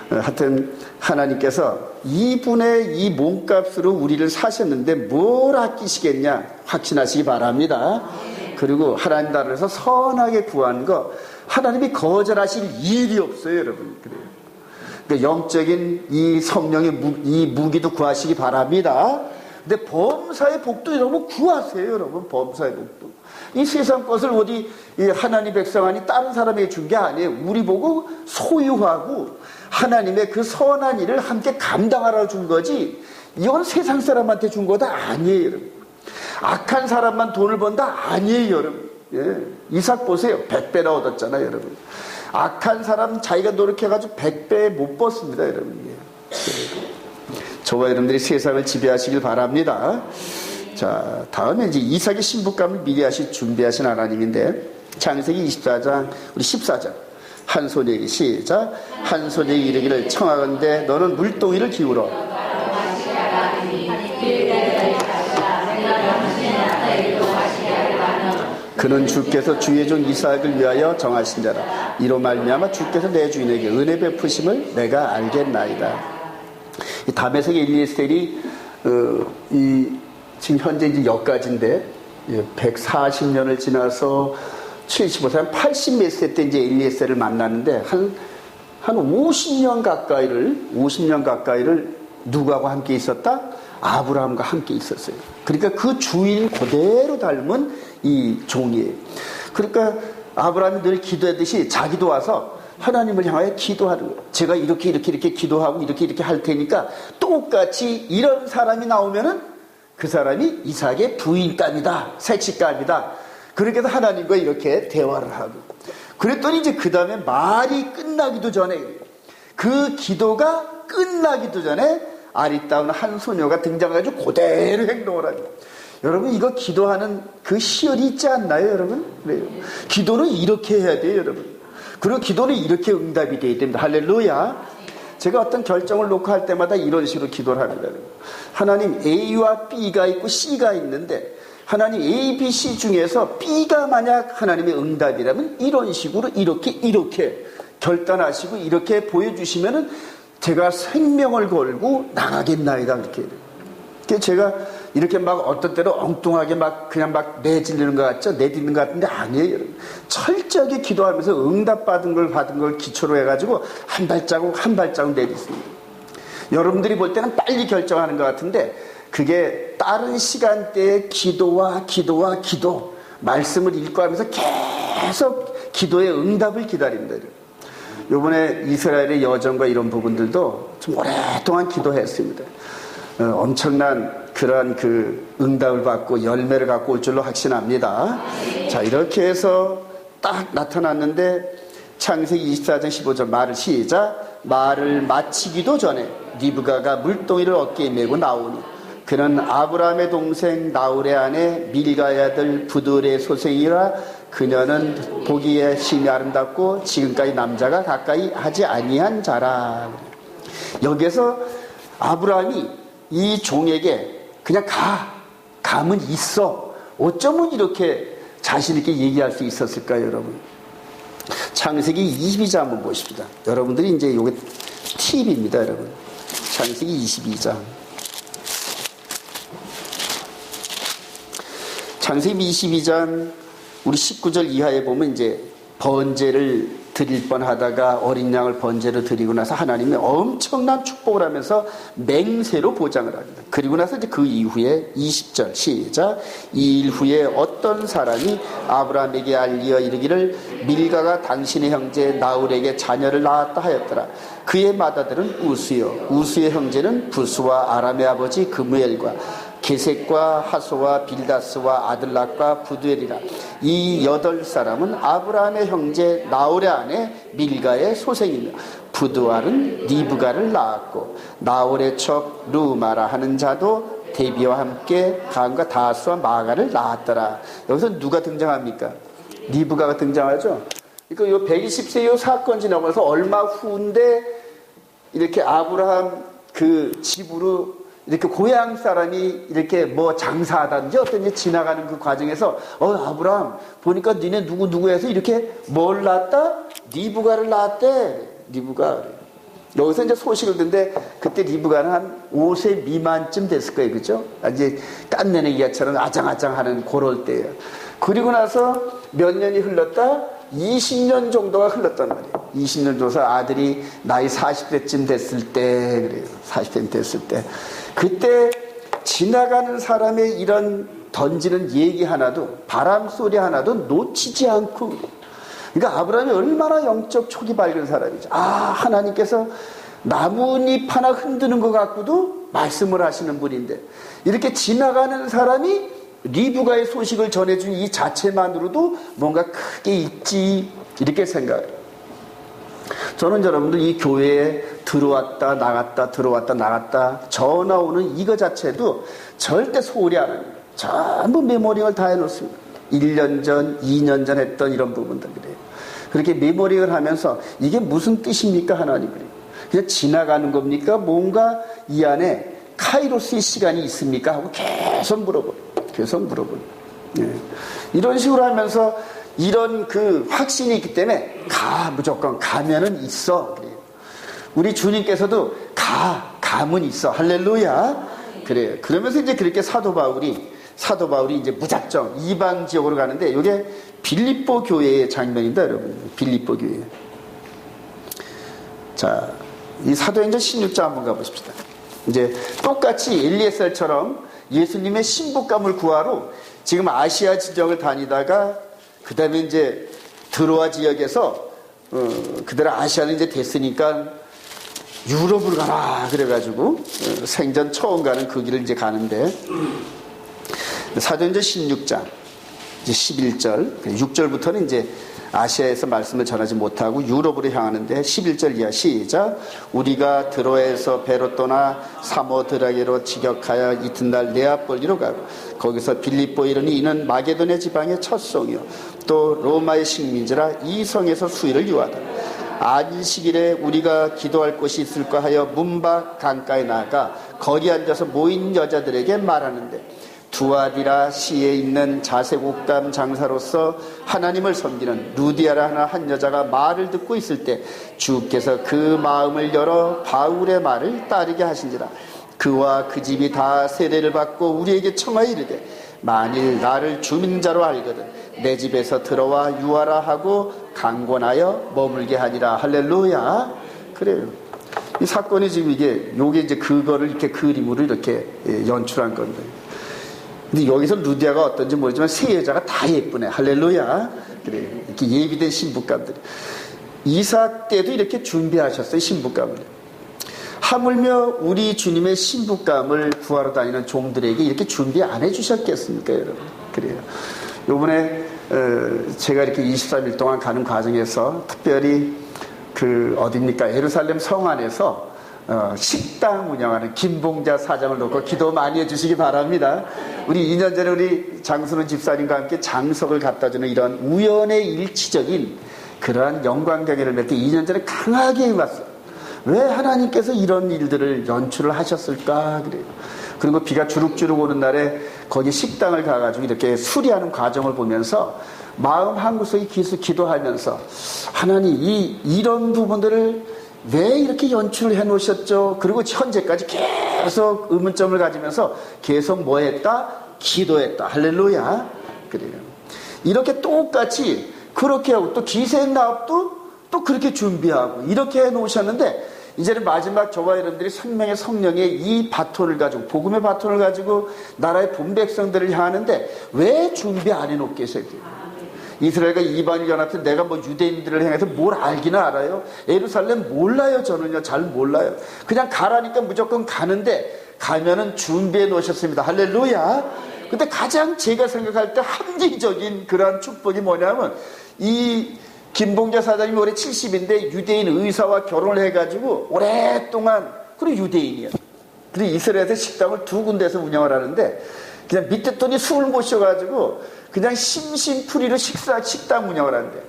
A: 하여튼 하나님께서 이분의 이 몸값으로 우리를 사셨는데 뭘 아끼시겠냐 확신하시기 바랍니다. 그리고 하나님 나라에서 선하게 구한 거 하나님이 거절하실 일이 없어요, 여러분. 그래요. 그러니까 영적인 이 성령의 이 무기도 구하시기 바랍니다. 근데 범사의 복도 여러분 구하세요, 여러분. 범사의 복도. 이 세상 것을 어디 하나님 백성 아니 다른 사람에게 준 게 아니에요. 우리 보고 소유하고 하나님의 그 선한 일을 함께 감당하라고 준 거지 이건 세상 사람한테 준 거다 아니에요, 여러분. 악한 사람만 돈을 번다 아니에요, 여러분. 예. 이삭 보세요. 100배나 얻었잖아요, 여러분. 악한 사람 자기가 노력해가지고 100배 못 벌습니다, 여러분. 예. 저와 여러분들이 세상을 지배하시길 바랍니다. 자, 다음에 이제 이삭의 신부감을 미리 준비하신 하나님인데 창세기 24장, 우리 14장. 한 소녀에게 시작. 한 소녀에게 이르기를 청하건대 너는 물동이를 기울어. 그는 주께서 주의 종 이삭을 위하여 정하신 자라. 이로 말미암아 주께서 내 주인에게 은혜 베푸심을 내가 알겠나이다. 이 다메섹의 엘리에셀이 지금 현재 이제 여기까지인데 140년을 지나서 75세, 한 80 몇 세 때 이제 엘리에셀을 만났는데 한 50년 가까이를 누구하고 함께 있었다? 아브라함과 함께 있었어요. 그러니까 그 주인 그대로 닮은 이 종이에요. 그러니까 아브라함이 늘 기도하듯이 자기도 와서 하나님을 향하여 기도하는 거예요. 제가 이렇게 기도하고 이렇게 할 테니까 똑같이 이런 사람이 나오면은 그 사람이 이삭의 부인감이다, 색시감이다. 그렇게 해서 하나님과 이렇게 대화를 하고 그랬더니 이제 그 다음에 말이 끝나기도 전에 그 기도가 끝나기도 전에 아리따운 한 소녀가 등장해가지고 그대로 행동을 하죠. 여러분 이거 기도하는 그 시열이 있지 않나요, 여러분? 그래요. 기도는 이렇게 해야 돼요, 여러분. 그리고 기도는 이렇게 응답이 되어야 됩니다. 할렐루야. 제가 어떤 결정을 놓고 할 때마다 이런 식으로 기도를 합니다. 하나님 A와 B가 있고 C가 있는데 하나님 A, B, C 중에서 B가 만약 하나님의 응답이라면 이런 식으로 이렇게 결단하시고 이렇게 보여주시면은 제가 생명을 걸고 나가겠나이다. 이렇게. 그래서 제가 이렇게 막 어떤 때로 엉뚱하게 막 그냥 막 내질리는 것 같죠? 내딛는 것 같은데 아니에요. 여러분. 철저하게 기도하면서 응답받은 걸 기초로 해가지고 한 발자국 한 발자국 내딛습니다. 여러분들이 볼 때는 빨리 결정하는 것 같은데 그게 다른 시간대에 기도 말씀을 읽고 하면서 계속 기도의 응답을 기다립니다. 요번에 이스라엘의 여정과 이런 부분들도 좀 오랫동안 기도했습니다. 엄청난 그러한 그 응답을 받고 열매를 갖고 올 줄로 확신합니다. 자, 이렇게 해서 딱 나타났는데 창세기 24장 15절 말을 시작. 말을 마치기도 전에 리브가가 물동이를 어깨에 메고 나오니 그는 아브라함의 동생 나홀의 아내 밀가의 아들 부들의 소생이라 그녀는 보기에 심히 아름답고 지금까지 남자가 가까이 하지 아니한 자라. 여기에서 아브라함이 이 종에게 그냥 감은 있어. 어쩌면 이렇게 자신 있게 얘기할 수 있었을까요, 여러분? 창세기 22장 한번 보십시다. 여러분들이 이제 요게 팁입니다, 여러분. 창세기 22장. 창세기 22장 우리 19절 이하에 보면 이제 번제를 드릴 뻔 하다가 어린 양을 번제로 드리고 나서 하나님이 엄청난 축복을 하면서 맹세로 보장을 합니다. 그리고 나서 이제 그 이후에 20절 시작. 이 일 후에 어떤 사람이 아브라함에게 알리어 이르기를 밀가가 당신의 형제 나홀에게 자녀를 낳았다 하였더라. 그의 맏아들은 우스요 우스의 형제는 부스와 아람의 아버지 그무엘과 게색과 하소와 빌다스와 아들락과 부두엘이라. 이 8사람은 아브라함의 형제 나홀의 아내 밀가의 소생이며 부두알은 리브가를 낳았고 나홀의 첩 루마라 하는 자도 데비와 함께 가음과 다스와 마가를 낳았더라. 여기서 누가 등장합니까? 리브가가 등장하죠. 그러니까 요 120세 요 사건 지나고 나서 얼마 후인데 이렇게 아브라함 그 집으로 이렇게 고향 사람이 이렇게 뭐 장사하든지 어떤 일 지나가는 그 과정에서 아브라함 보니까 니네 누구 해서 이렇게 뭘 낳았다? 리브가를 낳았대. 리브가. 여기서 이제 소식을 듣는데 그때 리브가는 한 5세 미만쯤 됐을 거예요. 그죠? 이제 깐내내기처럼 아장아장하는 그럴 때예요. 그리고 나서 몇 년이 흘렀다? 20년 정도가 흘렀단 말이에요. 20년 정도 아들이 나이 40대쯤 됐을 때 그래요. 40대 됐을 때. 그때 지나가는 사람의 이런 던지는 얘기 하나도 바람 소리 하나도 놓치지 않고 그러니까 아브라함이 얼마나 영적 촉이 밝은 사람이죠. 하나님께서 나뭇잎 하나 흔드는 것 갖고도 말씀을 하시는 분인데 이렇게 지나가는 사람이 리브가의 소식을 전해준 이 자체만으로도 뭔가 크게 있지 이렇게 생각해요. 저는 여러분들 이 교회에 들어왔다 나갔다 들어왔다 나갔다 전화 오는 이거 자체도 절대 소홀히 안 합니다. 전부 메모링을 다 해놓습니다. 1년 전, 2년 전 했던 이런 부분들 그래요. 그렇게 메모링을 하면서 이게 무슨 뜻입니까 하나님 그래요. 그냥 지나가는 겁니까? 뭔가 이 안에 카이로스의 시간이 있습니까? 하고 계속 물어버려요. 예. 이런 식으로 하면서 이런 그 확신이 있기 때문에 무조건 가면은 있어. 그래요. 우리 주님께서도 감은 있어. 할렐루야. 그래요. 그러면서 이제 그렇게 사도 바울이 이제 무작정 이방 지역으로 가는데 이게 빌립보 교회의 장면입니다, 여러분. 빌립보 교회. 자, 이 사도행전 16장 한번 가보십시다. 이제 똑같이 엘리에셀처럼 예수님의 신부감을 구하러 지금 아시아 지역을 다니다가 그 다음에 이제 드로아 지역에서 그대로 아시아는 이제 됐으니까 유럽으로 가라 그래가지고 생전 처음 가는 그 길을 이제 가는데 사도행전 16장 이제 11절 6절부터는 이제 아시아에서 말씀을 전하지 못하고 유럽으로 향하는데 11절 이하 시작. 우리가 드로에서 배로 떠나 사모드라게로 직역하여 이튿날 네아폴리로 가고 거기서 빌립보에 이르니 이는 마게도냐 지방의 첫 성이요 또 로마의 식민지라 이 성에서 수일을 유하다. 안식일에 우리가 기도할 곳이 있을까 하여 문밖 강가에 나가 거기 앉아서 모인 여자들에게 말하는데 두아디라 시에 있는 자색옥담 장사로서 하나님을 섬기는 루디아라 하는 한 여자가 말을 듣고 있을 때 주께서 그 마음을 열어 바울의 말을 따르게 하신지라. 그와 그 집이 다 세례를 받고 우리에게 청하여 이르되 만일 나를 주민자로 알거든 내 집에서 들어와 유하라 하고 강권하여 머물게 하니라. 할렐루야. 그래요. 이 사건이 지금 요게 이제 그거를 이렇게 그림으로 이렇게 연출한 건데. 근데 여기서 루디아가 어떤지 모르지만 세 여자가 다 예쁘네. 할렐루야. 그래요. 이렇게 예비된 신부감들. 이삭 때도 이렇게 준비하셨어요. 신부감을. 하물며 우리 주님의 신부감을 구하러 다니는 종들에게 이렇게 준비 안 해주셨겠습니까, 여러분? 그래요. 요번에 제가 이렇게 23일 동안 가는 과정에서 특별히 어딥니까? 예루살렘 성 안에서 식당 운영하는 김봉자 사장을 놓고 기도 많이 해주시기 바랍니다. 우리 2년 전에 우리 장순원 집사님과 함께 장석을 갖다주는 이런 우연의 일치적인 그러한 영광 경애를 몇 개 2년 전에 강하게 해왔어요. 왜 하나님께서 이런 일들을 연출을 하셨을까? 그래요. 그리고 비가 주룩주룩 오는 날에 거기 식당을 가가지고 이렇게 수리하는 과정을 보면서 마음 한구석에 기도하면서 하나님 이런 부분들을 왜 이렇게 연출을 해 놓으셨죠? 그리고 현재까지 계속 의문점을 가지면서 계속 뭐 했다? 기도했다. 할렐루야. 그래요. 이렇게 똑같이 그렇게 하고 또 기생나업도 또 그렇게 준비하고 이렇게 해 놓으셨는데 이제는 마지막 저와 여러분들이 생명의 성령의 이 바톤을 가지고 복음의 바톤을 가지고 나라의 본 백성들을 향하는데 왜 준비 안 해 놓겠어요? 이스라엘과 이방인 연합해 내가 뭐 유대인들을 향해서 뭘 알기나 알아요? 예루살렘 몰라요. 저는요 잘 몰라요. 그냥 가라니까 무조건 가는데 가면은 준비해 놓으셨습니다. 할렐루야. 근데 가장 제가 생각할 때 합리적인 그러한 축복이 뭐냐면 이 김봉자 사장님이 올해 70인데 유대인 의사와 결혼을 해가지고 오랫동안 그리고 유대인이에요. 그리고 이스라엘에서 식당을 2군데에서 운영을 하는데 그냥 밑에 돈이 술을 모셔가지고 그냥 심심풀이로 식당 운영을 하는데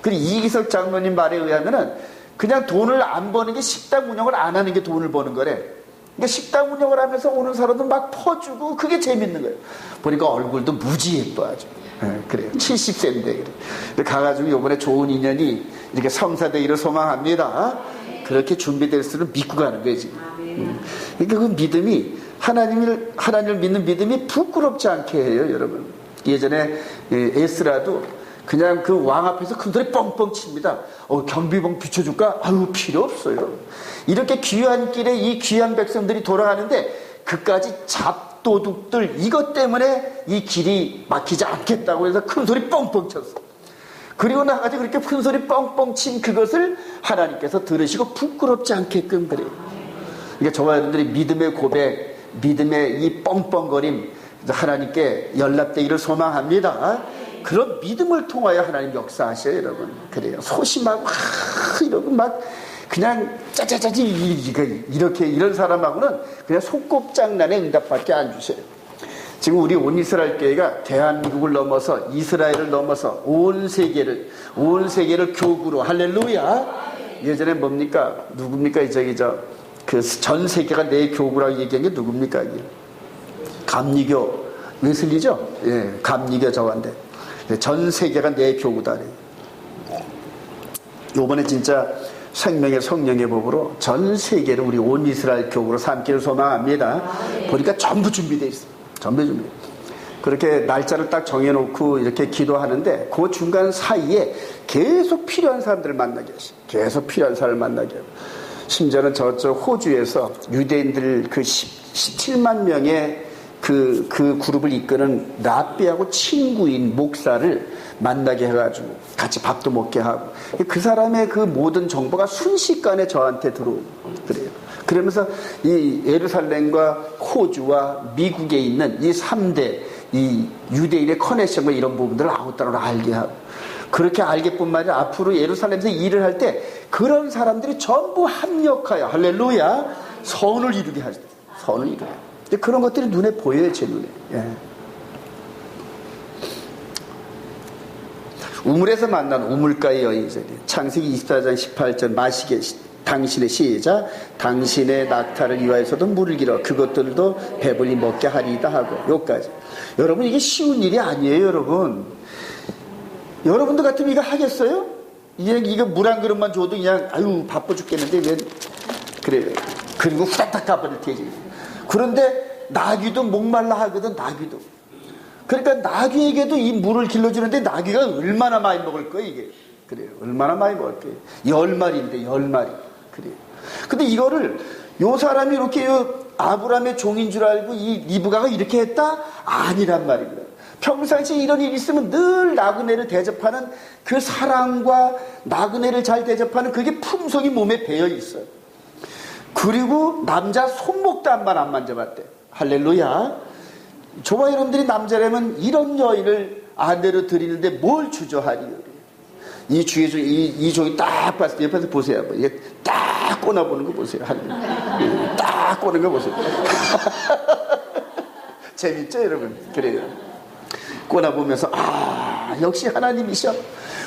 A: 그리고 이기석 장로님 말에 의하면은 그냥 돈을 안 버는 게 식당 운영을 안 하는 게 돈을 버는 거래. 그러니까 식당 운영을 하면서 오는 사람들 막 퍼주고 그게 재밌는 거예요. 보니까 얼굴도 무지 예뻐하죠. 그래요. 70세인데 그래. 가가지고 이번에 좋은 인연이 이렇게 성사되기를 소망합니다. 그렇게 준비될 수는 믿고 가는 거예요 지금. 그러니까 그 믿음이 하나님을 믿는 믿음이 부끄럽지 않게 해요 여러분. 예전에 에스라도 그냥 그 왕 앞에서 큰 소리 뻥뻥 칩니다. 경비봉 비춰줄까? 아유 필요 없어요. 이렇게 귀한 길에 이 귀한 백성들이 돌아가는데 그까지 잡도둑들 이것 때문에 이 길이 막히지 않겠다고 해서 큰 소리 뻥뻥 쳤어. 그리고 나가지고 그렇게 큰 소리 뻥뻥 친 그것을 하나님께서 들으시고 부끄럽지 않게끔 그래요. 그러니까 저와 여러분들이 믿음의 고백, 믿음의 이 뻥뻥거림 하나님께 연락되기를 소망합니다. 그런 믿음을 통하여 하나님 역사하셔요 여러분. 그래요. 소심하고 이러고 막 그냥 짜자자지 이렇게 이런 사람하고는 그냥 속곱장난에 응답밖에 안 주셔요. 지금 우리 온 이스라엘 교회가 대한민국을 넘어서 이스라엘을 넘어서 온 세계를 교구로 할렐루야. 예전에 뭡니까 누굽니까 그 전 세계가 내 교구라고 얘기한 게 누굽니까 이게 감리교 웨슬리죠. 예, 감리교 저건데 전 세계가 내 교구다. 요번에 진짜 생명의 성령의 법으로 전 세계를 우리 온 이스라엘 교구로 삼기를 소망합니다. 보니까 전부 준비되어 있어요. 전부 준비. 그렇게 날짜를 딱 정해놓고 이렇게 기도하는데 그 중간 사이에 계속 필요한 사람들을 만나게 하시고 계속 필요한 사람을 만나게 하고 심지어는 저쪽 호주에서 유대인들 그 17만 명의 그 그룹을 이끄는 라비하고 친구인 목사를 만나게 해가지고 같이 밥도 먹게 하고 그 사람의 그 모든 정보가 순식간에 저한테 들어오고 그래요. 그러면서 이 예루살렘과 호주와 미국에 있는 이 3대 이 유대인의 커넥션과 이런 부분들을 아웃따로 알게 하고 그렇게 알게 뿐만 아니라 앞으로 예루살렘에서 일을 할 때 그런 사람들이 전부 합력하여 할렐루야 선을 이루게 하죠. 선을 이루게. 그런 것들이 눈에 보여요, 제 눈에. 예. 우물에서 만난 우물가의 여인이죠. 창세기 24장 18절 마시게 당신의 시작 당신의 낙타를 위하여서도 물을 길어 그것들도 배불리 먹게 하리이다 하고 여기까지. 여러분 이게 쉬운 일이 아니에요, 여러분. 여러분들 같으면 이거 하겠어요? 이거 물 한 그릇만 줘도 그냥 아유 바빠 죽겠는데 왜 그래요. 그리고 후다닥 가버릴 테지. 그런데 나귀도 목말라 하거든, 나귀도. 그러니까 나귀에게도 이 물을 길러주는데 나귀가 얼마나 많이 먹을 거예요, 이게. 그래요. 얼마나 많이 먹을 거예요. 10마리인데, 10마리. 그래요. 근데 이거를 요 사람이 이렇게 아브라함의 종인 줄 알고 이 리브가가 이렇게 했다? 아니란 말입니다. 평상시에 이런 일이 있으면 늘 나그네를 대접하는 그 사랑과 나그네를 잘 대접하는 그게 품성이 몸에 배어 있어요. 그리고 남자 손목도 한 번 안 만져봤대. 할렐루야. 저와 여러분들이 남자라면 이런 여인을 아내로 드리는데 뭘 주저하리요. 이 주의 이 종이 딱 봤을 때 옆에서 보세요. 이게 딱 꼬나보는 거 보세요. 딱 꼬는 거 보세요. 재밌죠, 여러분? 그래요. 꼬나보면서 역시 하나님이셔.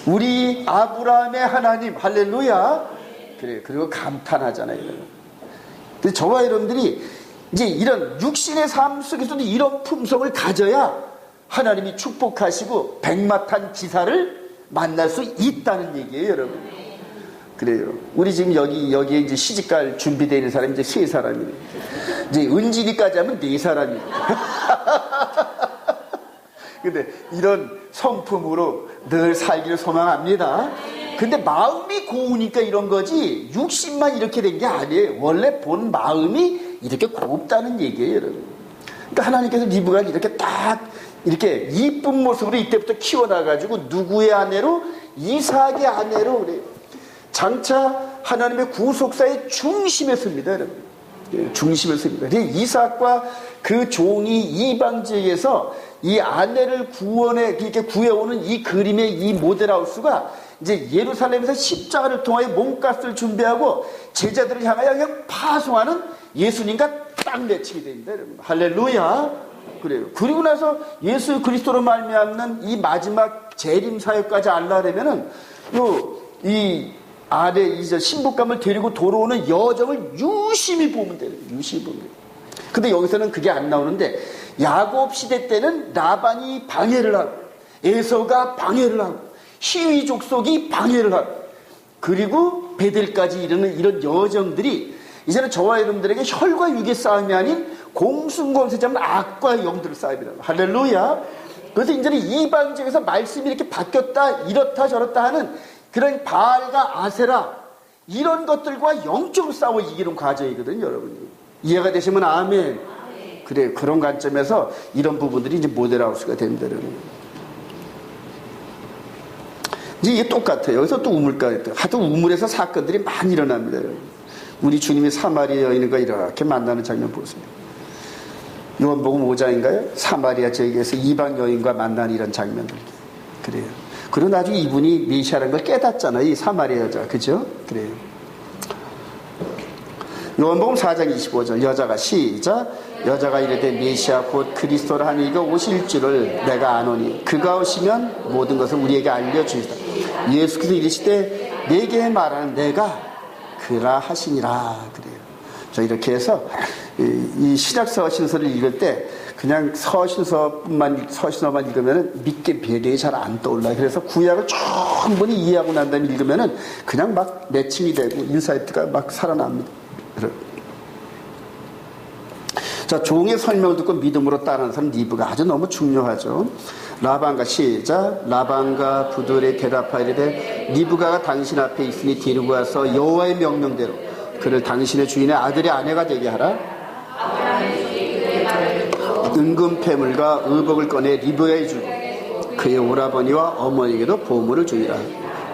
A: 우리 아브라함의 하나님. 할렐루야. 그래요. 그리고 감탄하잖아요, 여러분. 근데 저와 여러분들이 이제 이런 육신의 삶 속에서도 이런 품성을 가져야 하나님이 축복하시고 백마탄 기사를 만날 수 있다는 얘기예요, 여러분. 그래요. 우리 지금 여기에 이제 시집갈 준비되어 있는 사람이 이제 3사람이네. 이제 은진이까지 하면 4사람이네. 근데 이런 성품으로 늘 살기를 소망합니다. 근데 마음이 고우니까 이런 거지, 육신만 이렇게 된 게 아니에요. 원래 본 마음이 이렇게 곱다는 얘기예요, 여러분. 그러니까 하나님께서 리브가를 이렇게 딱 이렇게 이쁜 모습으로 이때부터 키워놔가지고 누구의 아내로? 이삭의 아내로 그래요. 장차 하나님의 구속사의 중심에 섭니다, 여러분. 예, 중심에 섭니다. 이삭과 그 종이 이방 지역에서 이 아내를 이렇게 구해오는 이 그림의 이 모델하우스가 이제 예루살렘에서 십자가를 통하여 몸값을 준비하고 제자들을 향하여 그냥 파송하는 예수님과 딱 맺히게 됩니다, 여러분. 할렐루야. 그래요. 그리고 나서 예수 그리스도로 말미암는 이 마지막 재림 사역까지 알라려면은 이 아래 이제 신부감을 데리고 돌아오는 여정을 유심히 보면 돼요. 유심히 보면 돼요. 근데 여기서는 그게 안 나오는데 야곱 시대 때는 라반이 방해를 하고 에서가 방해를 하고 히위 족속이 방해를 하고 그리고 베델까지 이르는 이런 여정들이 이제는 저와 여러분들에게 혈과 육의 싸움이 아닌 공순검세자는 악과 영들의 싸움이다. 할렐루야. 그래서 이제는 이방 지역에서 말씀이 이렇게 바뀌었다 이렇다 저렇다 하는 그런 바알과 아세라 이런 것들과 영적으로 싸워 이기는 과정이거든요, 여러분. 이해가 되시면 아멘. 그래, 그런 관점에서 이런 부분들이 이제 모델하우스가 됩니다, 여러분. 이제 이게 똑같아요. 여기서 또 우물가에 하도 우물에서 사건들이 많이 일어납니다, 여러분. 우리 주님이 사마리아 여인과 이렇게 만나는 장면 보세요. 요한복음 5장인가요? 사마리아 지역에서 이방 여인과 만나는 이런 장면들. 그래요. 그리고 나중에 이분이 메시아라는 걸 깨닫잖아요. 이 사마리아 여자. 그죠? 그래요. 요한복음 4장 25절. 여자가 시작. 여자가 이르되 메시아 곧 그리스도라 하니 이가 오실 줄을 내가 아노니 그가 오시면 모든 것을 우리에게 알려주시다. 예수께서 이르시되 내게 말하는 내가 그라 하시니라. 그래요. 자, 이렇게 해서 이 신약 서신서를 읽을 때 그냥 서신서만 읽으면 믿게 배경이 잘 안 떠올라요. 그래서 구약을 충분히 이해하고 난 다음에 읽으면 그냥 막 매칭이 되고 인사이트가 막 살아납니다. 자, 종의 설명을 듣고 믿음으로 따르는 사람 리브가 아주 너무 중요하죠. 라반과 시작. 라반과 부들에 대답하이르되 리브가가 당신 앞에 있으니 데리고 와서 여호와의 명령대로 그를 당신의 주인의 아들의 아내가 되게 하라. 은금 패물과 의복을 꺼내 리브가에 주고 그의 오라버니와 어머니에게도 보물을 주니라.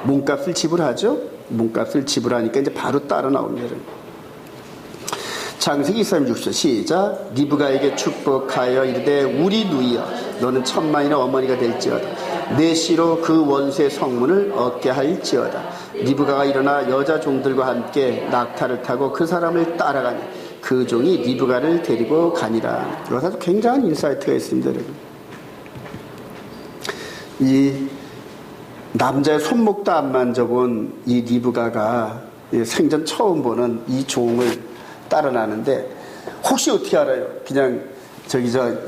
A: 몸값을 지불하죠. 몸값을 지불하니까 이제 바로 따라 나옵니다. 창세기 26절 시작. 리브가에게 축복하여 이르되 우리 누이여 너는 천만인의 어머니가 될지어다. 내 씨로 그 원수의 성문을 얻게 할지어다. 리브가가 일어나 여자 종들과 함께 낙타를 타고 그 사람을 따라가니 그 종이 리브가를 데리고 가니라. 여기서 굉장한 인사이트가 있습니다, 여러분. 이 남자의 손목도 안 만져본 이 리브가가 생전 처음 보는 이 종을 따라나는데 혹시 어떻게 알아요? 그냥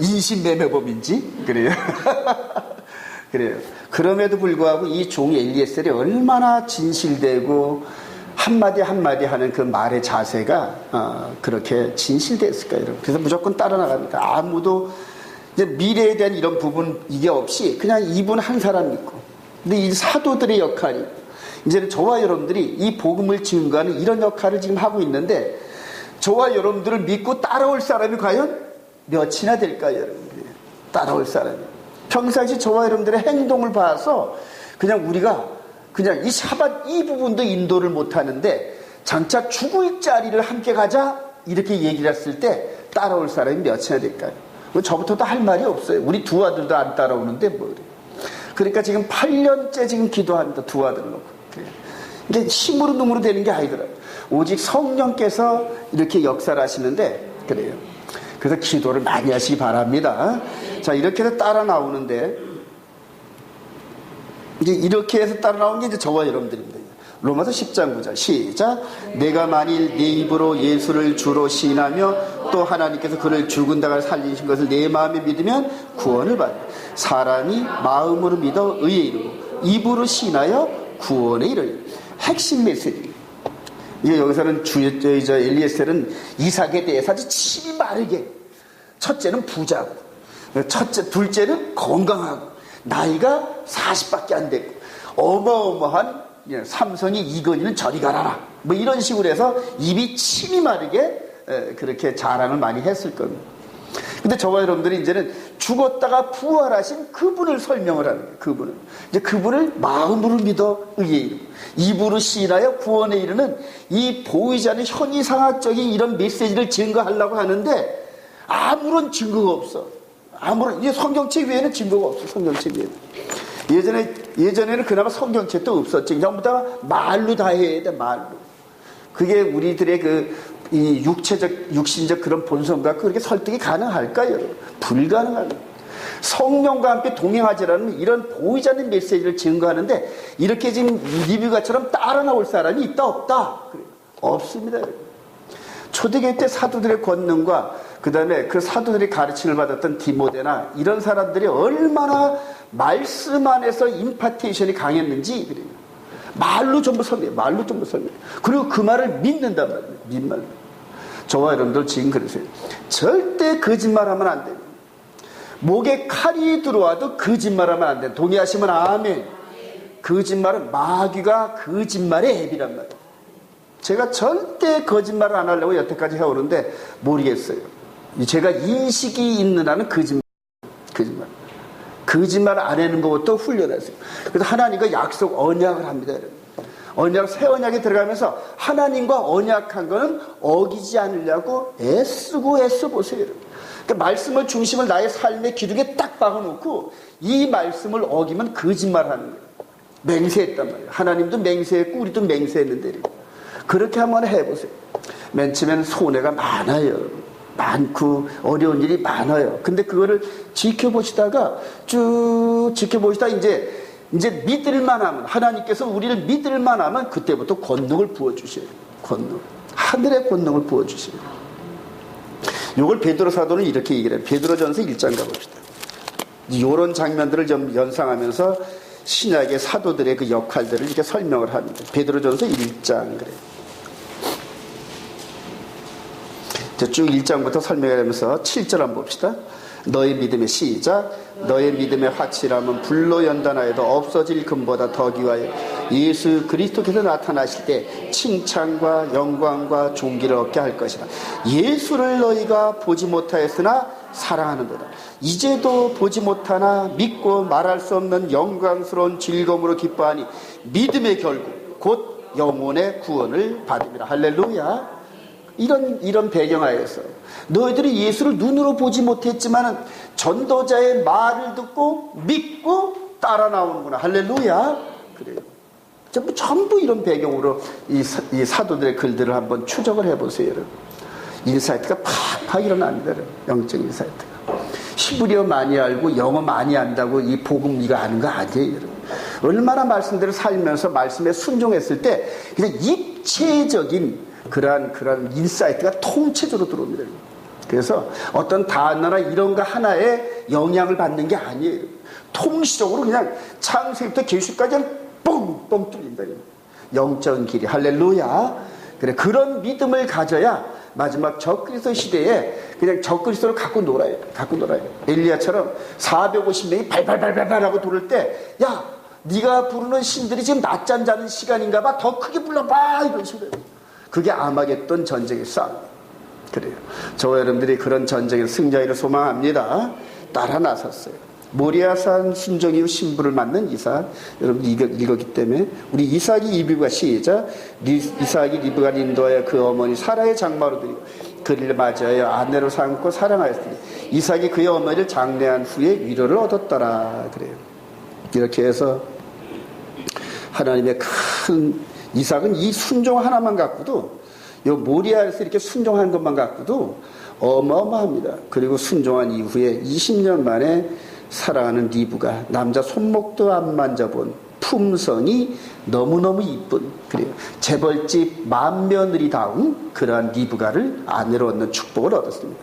A: 인신매매범인지? 그래요. 그래요. 그럼에도 불구하고 이 종 엘리에셀이 얼마나 진실되고 한마디 한마디 하는 그 말의 자세가 그렇게 진실됐을까요, 여러분? 그래서 무조건 따라 나갑니다. 아무도 이제 미래에 대한 이런 부분 이게 없이 그냥 이분 한 사람 믿고. 근데 이 사도들의 역할이 이제는 저와 여러분들이 이 복음을 증거하는 이런 역할을 지금 하고 있는데, 저와 여러분들을 믿고 따라올 사람이 과연 몇이나 될까요, 여러분들이? 따라올 사람이. 평상시 저와 여러분들의 행동을 봐서 그냥 우리가 그냥 이 샤밧 이 부분도 인도를 못하는데 장차 죽을 자리를 함께 가자 이렇게 얘기를 했을 때 따라올 사람이 몇이나 될까요? 저부터도 할 말이 없어요. 우리 두 아들도 안 따라오는데 뭐 그래. 그러니까 지금 8년째 지금 기도합니다. 두 아들을 놓고. 이게 힘으로 눈으로 되는 게 아니더라고요. 오직 성령께서 이렇게 역사를 하시는데 그래요. 그래서 기도를 많이 하시기 바랍니다. 자, 이렇게 해서 따라 나오는데, 이제 이렇게 해서 따라 나오는 게 이제 저와 여러분들입니다. 로마서 10장 9절 시작. 내가 만일 내 입으로 예수를 주로 시인하며 또 하나님께서 그를 죽은 자가 살리신 것을 내 마음에 믿으면 구원을 받아. 사람이 마음으로 믿어 의에 이르고 입으로 시인하여 구원에 이르리. 핵심 메시지. 이제 여기서는 엘리에셀은 이삭에 대해서 아주 침이 마르게, 첫째는 부자고, 둘째는 건강하고, 나이가 40밖에 안 됐고, 어마어마한 삼손이 이건희는 저리 가라라, 뭐 이런 식으로 해서 입이 침이 마르게 그렇게 자랑을 많이 했을 겁니다. 근데 저와 여러분들이 이제는 죽었다가 부활하신 그분을 설명을 하는 거예요. 그분을. 이제 그분을 마음으로 믿어 의에 이르고 입으로 시인하여 구원에 이르는 이 보이지 않는 현이상학적인 이런 메시지를 증거하려고 하는데 아무런 증거가 없어. 이제 성경책 외에는 증거가 없어. 성경책 외에는. 예전에는 그나마 성경책도 없었지. 전부 다 말로 다 해야 돼. 말로. 그게 우리들의 이 육신적 그런 본성과 그렇게 설득이 가능할까요? 불가능합니다. 성령과 함께 동행하지라는 이런 보이지 않는 메시지를 증거하는데 이렇게 지금 리뷰가처럼 따라 나올 사람이 있다 없다? 없습니다. 초대교회 때 사도들의 권능과 그 다음에 그 사도들이 가르침을 받았던 디모데나 이런 사람들이 얼마나 말씀 안에서 임파테이션이 강했는지 그래요. 말로 전부 설명해. 그리고 그 말을 믿는단 말이에요. 믿말. 저와 여러분들 지금 그러세요. 절대 거짓말하면 안 돼요. 목에 칼이 들어와도 거짓말하면 안 돼요. 동의하시면 아멘. 거짓말은 마귀가 거짓말의 앱이란 말이에요. 제가 절대 거짓말을 안 하려고 여태까지 해오는데 모르겠어요. 제가 인식이 있는 한은 거짓말 안 하는 것부터 훈련했어요. 그래서 하나님과 약속 언약을 합니다. 새 언약에 들어가면서 하나님과 언약한 거는 어기지 않으려고 애쓰고 보세요. 그러니까 말씀을 중심을 나의 삶의 기둥에 딱 박아놓고 이 말씀을 어기면 거짓말하는 거예요. 맹세했단 말이에요. 하나님도 맹세했고 우리도 맹세했는데 그렇게 한번 해보세요. 맨 처음에는 손해가 많아요. 많고 어려운 일이 많아요. 근데 그거를 지켜보시다가 이제 믿을만 하면, 하나님께서 우리를 믿을만 하면 그때부터 권능을 부어주셔요. 하늘의 권능을 부어주셔요. 이걸 베드로 사도는 이렇게 얘기를 해요. 베드로전서 1장 가봅시다. 이런 장면들을 좀 연상하면서 신약의 사도들의 그 역할들을 이렇게 설명을 합니다. 베드로전서 1장 그래요. 쭉 1장부터 설명하면서 7절 한번 봅시다. 너의 믿음의 시작. 너의 믿음의 확실함은 불로 연단하여도 없어질 금보다 더 귀하여 예수 그리스도께서 나타나실 때 칭찬과 영광과 존귀를 얻게 할 것이라. 예수를 너희가 보지 못하였으나 사랑하는도다. 이제도 보지 못하나 믿고 말할 수 없는 영광스러운 즐거움으로 기뻐하니 믿음의 결국 곧 영혼의 구원을 받음이라. 할렐루야. 이런 배경하에서 너희들이 예수를 눈으로 보지 못했지만 전도자의 말을 듣고 믿고 따라 나오는구나. 할렐루야. 그래요. 전부 이런 배경으로 이 사도들의 글들을 한번 추적을 해보세요. 여러분. 인사이트가 팍팍 일어납니다. 영적 인사이트가. 히브리어 많이 알고 영어 많이 안다고 이 복음 이거 아는 거 아니에요. 여러분. 얼마나 말씀대로 살면서 말씀에 순종했을 때 그냥 입체적인 그러한 인사이트가 통째적으로 들어옵니다. 그래서 어떤 단어나 이런 거 하나에 영향을 받는 게 아니에요. 통시적으로 그냥 창세기부터 계시까지 그냥 뻥뻥 뚫린다. 영적인 길이. 할렐루야. 그래, 그런 믿음을 가져야 마지막 적그리스도 시대에 그냥 적그리스도를 갖고 놀아요. 엘리야처럼 450명이 발발발발 하고 돌을 때, 야, 네가 부르는 신들이 지금 낮잠 자는 시간인가 봐. 더 크게 불러봐. 이런 식으로. 그게 아마겟돈 전쟁의 싸움. 그래요. 저와 여러분들이 그런 전쟁의 승자를 소망합니다. 따라 나섰어요. 모리아산 순종 이후 신부를 맞는 이삭. 여러분 읽었기 때문에 우리 이삭이 리브가 시작. 이삭이 리브가 인도하여 그 어머니 사라의 장마로 드리고 그를 맞이하여 아내로 삼고 사랑하였으니 이삭이 그의 어머니를 장례한 후에 위로를 얻었더라. 그래요. 이렇게 해서 하나님의 큰 이삭은 이 순종 하나만 갖고도, 요 모리아에서 이렇게 순종한 것만 갖고도 어마어마합니다. 그리고 순종한 이후에 20년 만에 사랑하는 리브가 남자 손목도 안 만져본 품성이 너무너무 이쁜, 그래요, 재벌집 맏며느리다운 그러한 리브가를 아내로 얻는 축복을 얻었습니다.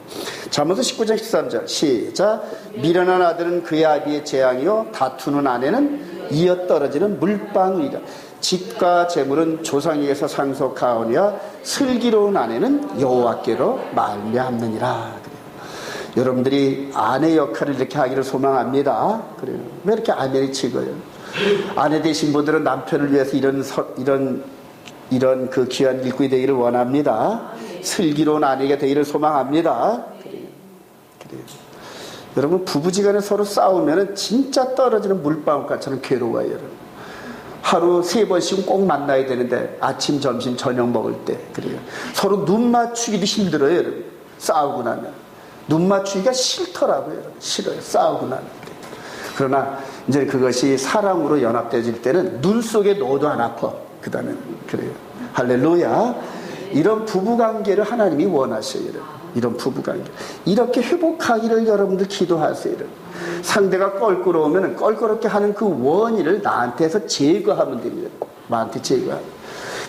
A: 잠언서 19장 13절 시작. 미련한 아들은 그의 아비의 재앙이요 다투는 아내는 이어 떨어지는 물방울이라. 집과 재물은 조상에게서 상속하오니와 슬기로운 아내는 여호와께로 말미암느니라. 그래요. 여러분들이 아내 역할을 이렇게 하기를 소망합니다. 그래요. 왜 이렇게 아멘이 치고요? 아내 되신 분들은 남편을 위해서 이런 그 귀한 일꾼이 되기를 원합니다. 슬기로운 아내가 되기를 소망합니다. 그래요. 여러분, 부부지간에 서로 싸우면 진짜 떨어지는 물방울가처럼 괴로워요. 여러분. 하루 3번씩은 꼭 만나야 되는데 아침, 점심, 저녁 먹을 때. 그래요. 서로 눈 맞추기도 힘들어요. 여러분. 싸우고 나면 눈 맞추기가 싫더라고요. 여러분. 싫어요. 싸우고 나면. 그러나 이제 그것이 사랑으로 연합되어질 때는 눈 속에 넣어도 안 아파. 그 다음에 그래요. 할렐루야. 이런 부부관계를 하나님이 원하셔요. 여러분. 이런 부부관계 이렇게 회복하기를 여러분들 기도하세요. 여러분. 상대가 껄끄러우면 껄끄럽게 하는 그 원인을 나한테서 제거하면 됩니다. 나한테 제거하면.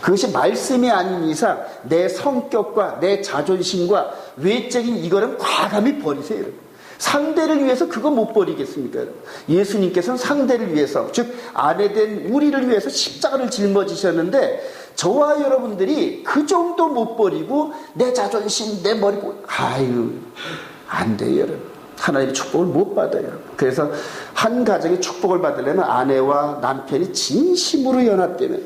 A: 그것이 말씀이 아닌 이상 내 성격과 내 자존심과 외적인 이거는 과감히 버리세요. 여러분. 상대를 위해서 그거 못 버리겠습니까? 예수님께서는 상대를 위해서, 즉 아내된 우리를 위해서 십자가를 짊어지셨는데 저와 여러분들이 그 정도 못 버리고 내 자존심, 내 머리, 아유, 안 돼요, 여러분. 하나님의 축복을 못 받아요, 여러분. 그래서 한 가정의 축복을 받으려면 아내와 남편이 진심으로 연합되면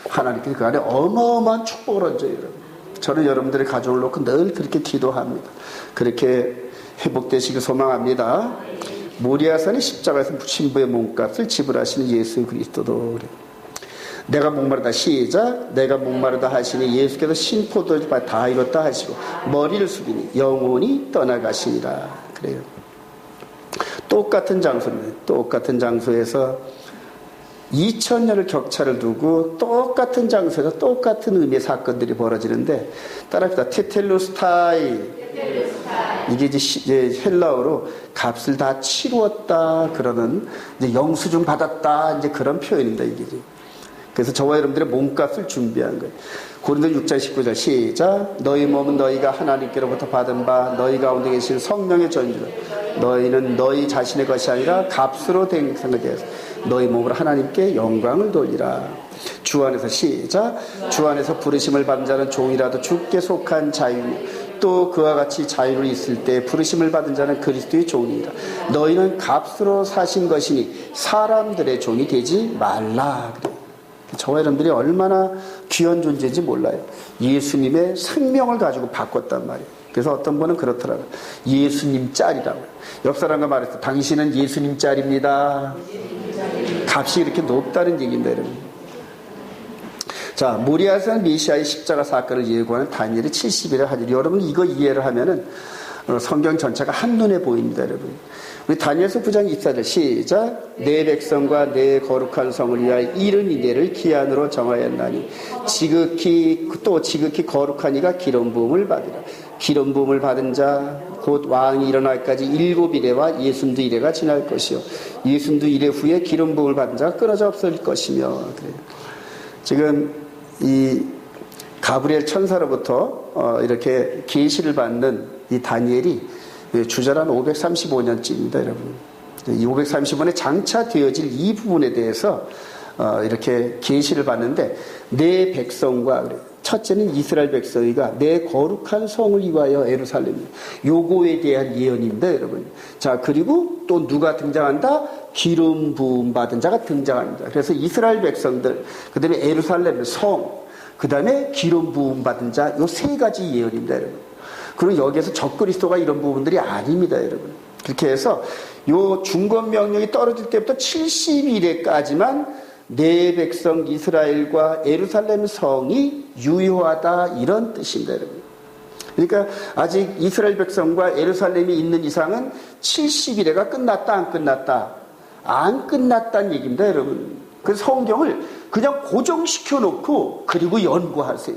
A: 하나님께서 그 안에 어마어마한 축복을 얹어요, 여러분. 저는 여러분들의 가족을 놓고 늘 그렇게 기도합니다. 그렇게 회복되시길 소망합니다. 모리아산의 십자가에서 신부의 몸값을 지불하시는 예수 그리스도도 그래요. 내가 목마르다 시작. 내가 목마르다 하시니 예수께서 신포도주 다 이뤘다 하시고 머리를 숙이니 영혼이 떠나가시니라. 그래요. 똑같은 장소입니다. 똑같은 장소에서 2000년을 격차를 두고 똑같은 장소에서 똑같은 의미의 사건들이 벌어지는데 따라합시다. 테텔루스타이. 이게 이제 헬라어로 값을 다 치루었다 그러는, 이제 영수증 받았다, 이제 그런 표현입니다. 이게. 그래서 저와 여러분들의 몸값을 준비한 거예요. 고린도 6장 19절 시작. 너희 몸은 너희가 하나님께로부터 받은 바 너희 가운데 계신 성령의 전주로 너희는 너희 자신의 것이 아니라 값으로 된 생각이어서 너희 몸으로 하나님께 영광을 돌리라. 주 안에서 시작. 주 안에서 부르심을 받은 자는 종이라도 주께 속한 자유니 또 그와 같이 자유로 있을 때 부르심을 받은 자는 그리스도의 종이니라. 너희는 값으로 사신 것이니 사람들의 종이 되지 말라. 그래요. 저와 여러분들이 얼마나 귀한 존재인지 몰라요. 예수님의 생명을 가지고 바꿨단 말이에요. 그래서 어떤 분은 그렇더라고요. 예수님 짤이라고요. 옆 사람과 말했어요. 당신은 예수님 짤입니다. 값이 이렇게 높다는 얘기입니다, 여러분. 자, 모리아산 메시아의 십자가 사건을 예고하는 다니엘의 70일을 하죠. 여러분 이거 이해를 하면은 성경 전체가 한눈에 보입니다, 여러분. 우리 다니엘서 9장 24절 시작. 내 백성과 내 거룩한 성을 위하여 이른 이내를 기한으로 정하였나니 지극히 거룩한 이가 기름 부음을 받으라. 기름 부음을 받은 자 곧 왕이 일어날까지 7이래와 62이래가 지날 것이요 62이래 후에 기름 부음을 받은 자가 끊어져 없을 것이며. 그래요. 지금 이 가브리엘 천사로부터 이렇게 계시를 받는 이 다니엘이 주저한 535년쯤입니다, 여러분. 이 535년에 장차 되어질 이 부분에 대해서 이렇게 계시를 받는데 내 백성과 그래. 첫째는 이스라엘 백성이가 내 거룩한 성을 위하여 예루살렘 요거에 대한 예언입니다, 여러분. 자, 그리고 또 누가 등장한다? 기름 부음 받은 자가 등장합니다. 그래서 이스라엘 백성들, 그다음에 예루살렘 성, 그다음에 기름 부음 받은 자, 요 세 가지 예언입니다, 여러분. 그리고 여기에서 적그리스도가 이런 부분들이 아닙니다, 여러분. 그렇게 해서 요 중건 명령이 떨어질 때부터 70일에까지만 내 백성 이스라엘과 예루살렘 성이 유효하다, 이런 뜻입니다, 여러분. 그러니까 아직 이스라엘 백성과 예루살렘이 있는 이상은 70일에가 끝났다, 안 끝났다? 안 끝났다는 얘기입니다, 여러분. 그 성경을 그냥 고정시켜 놓고 그리고 연구하세요.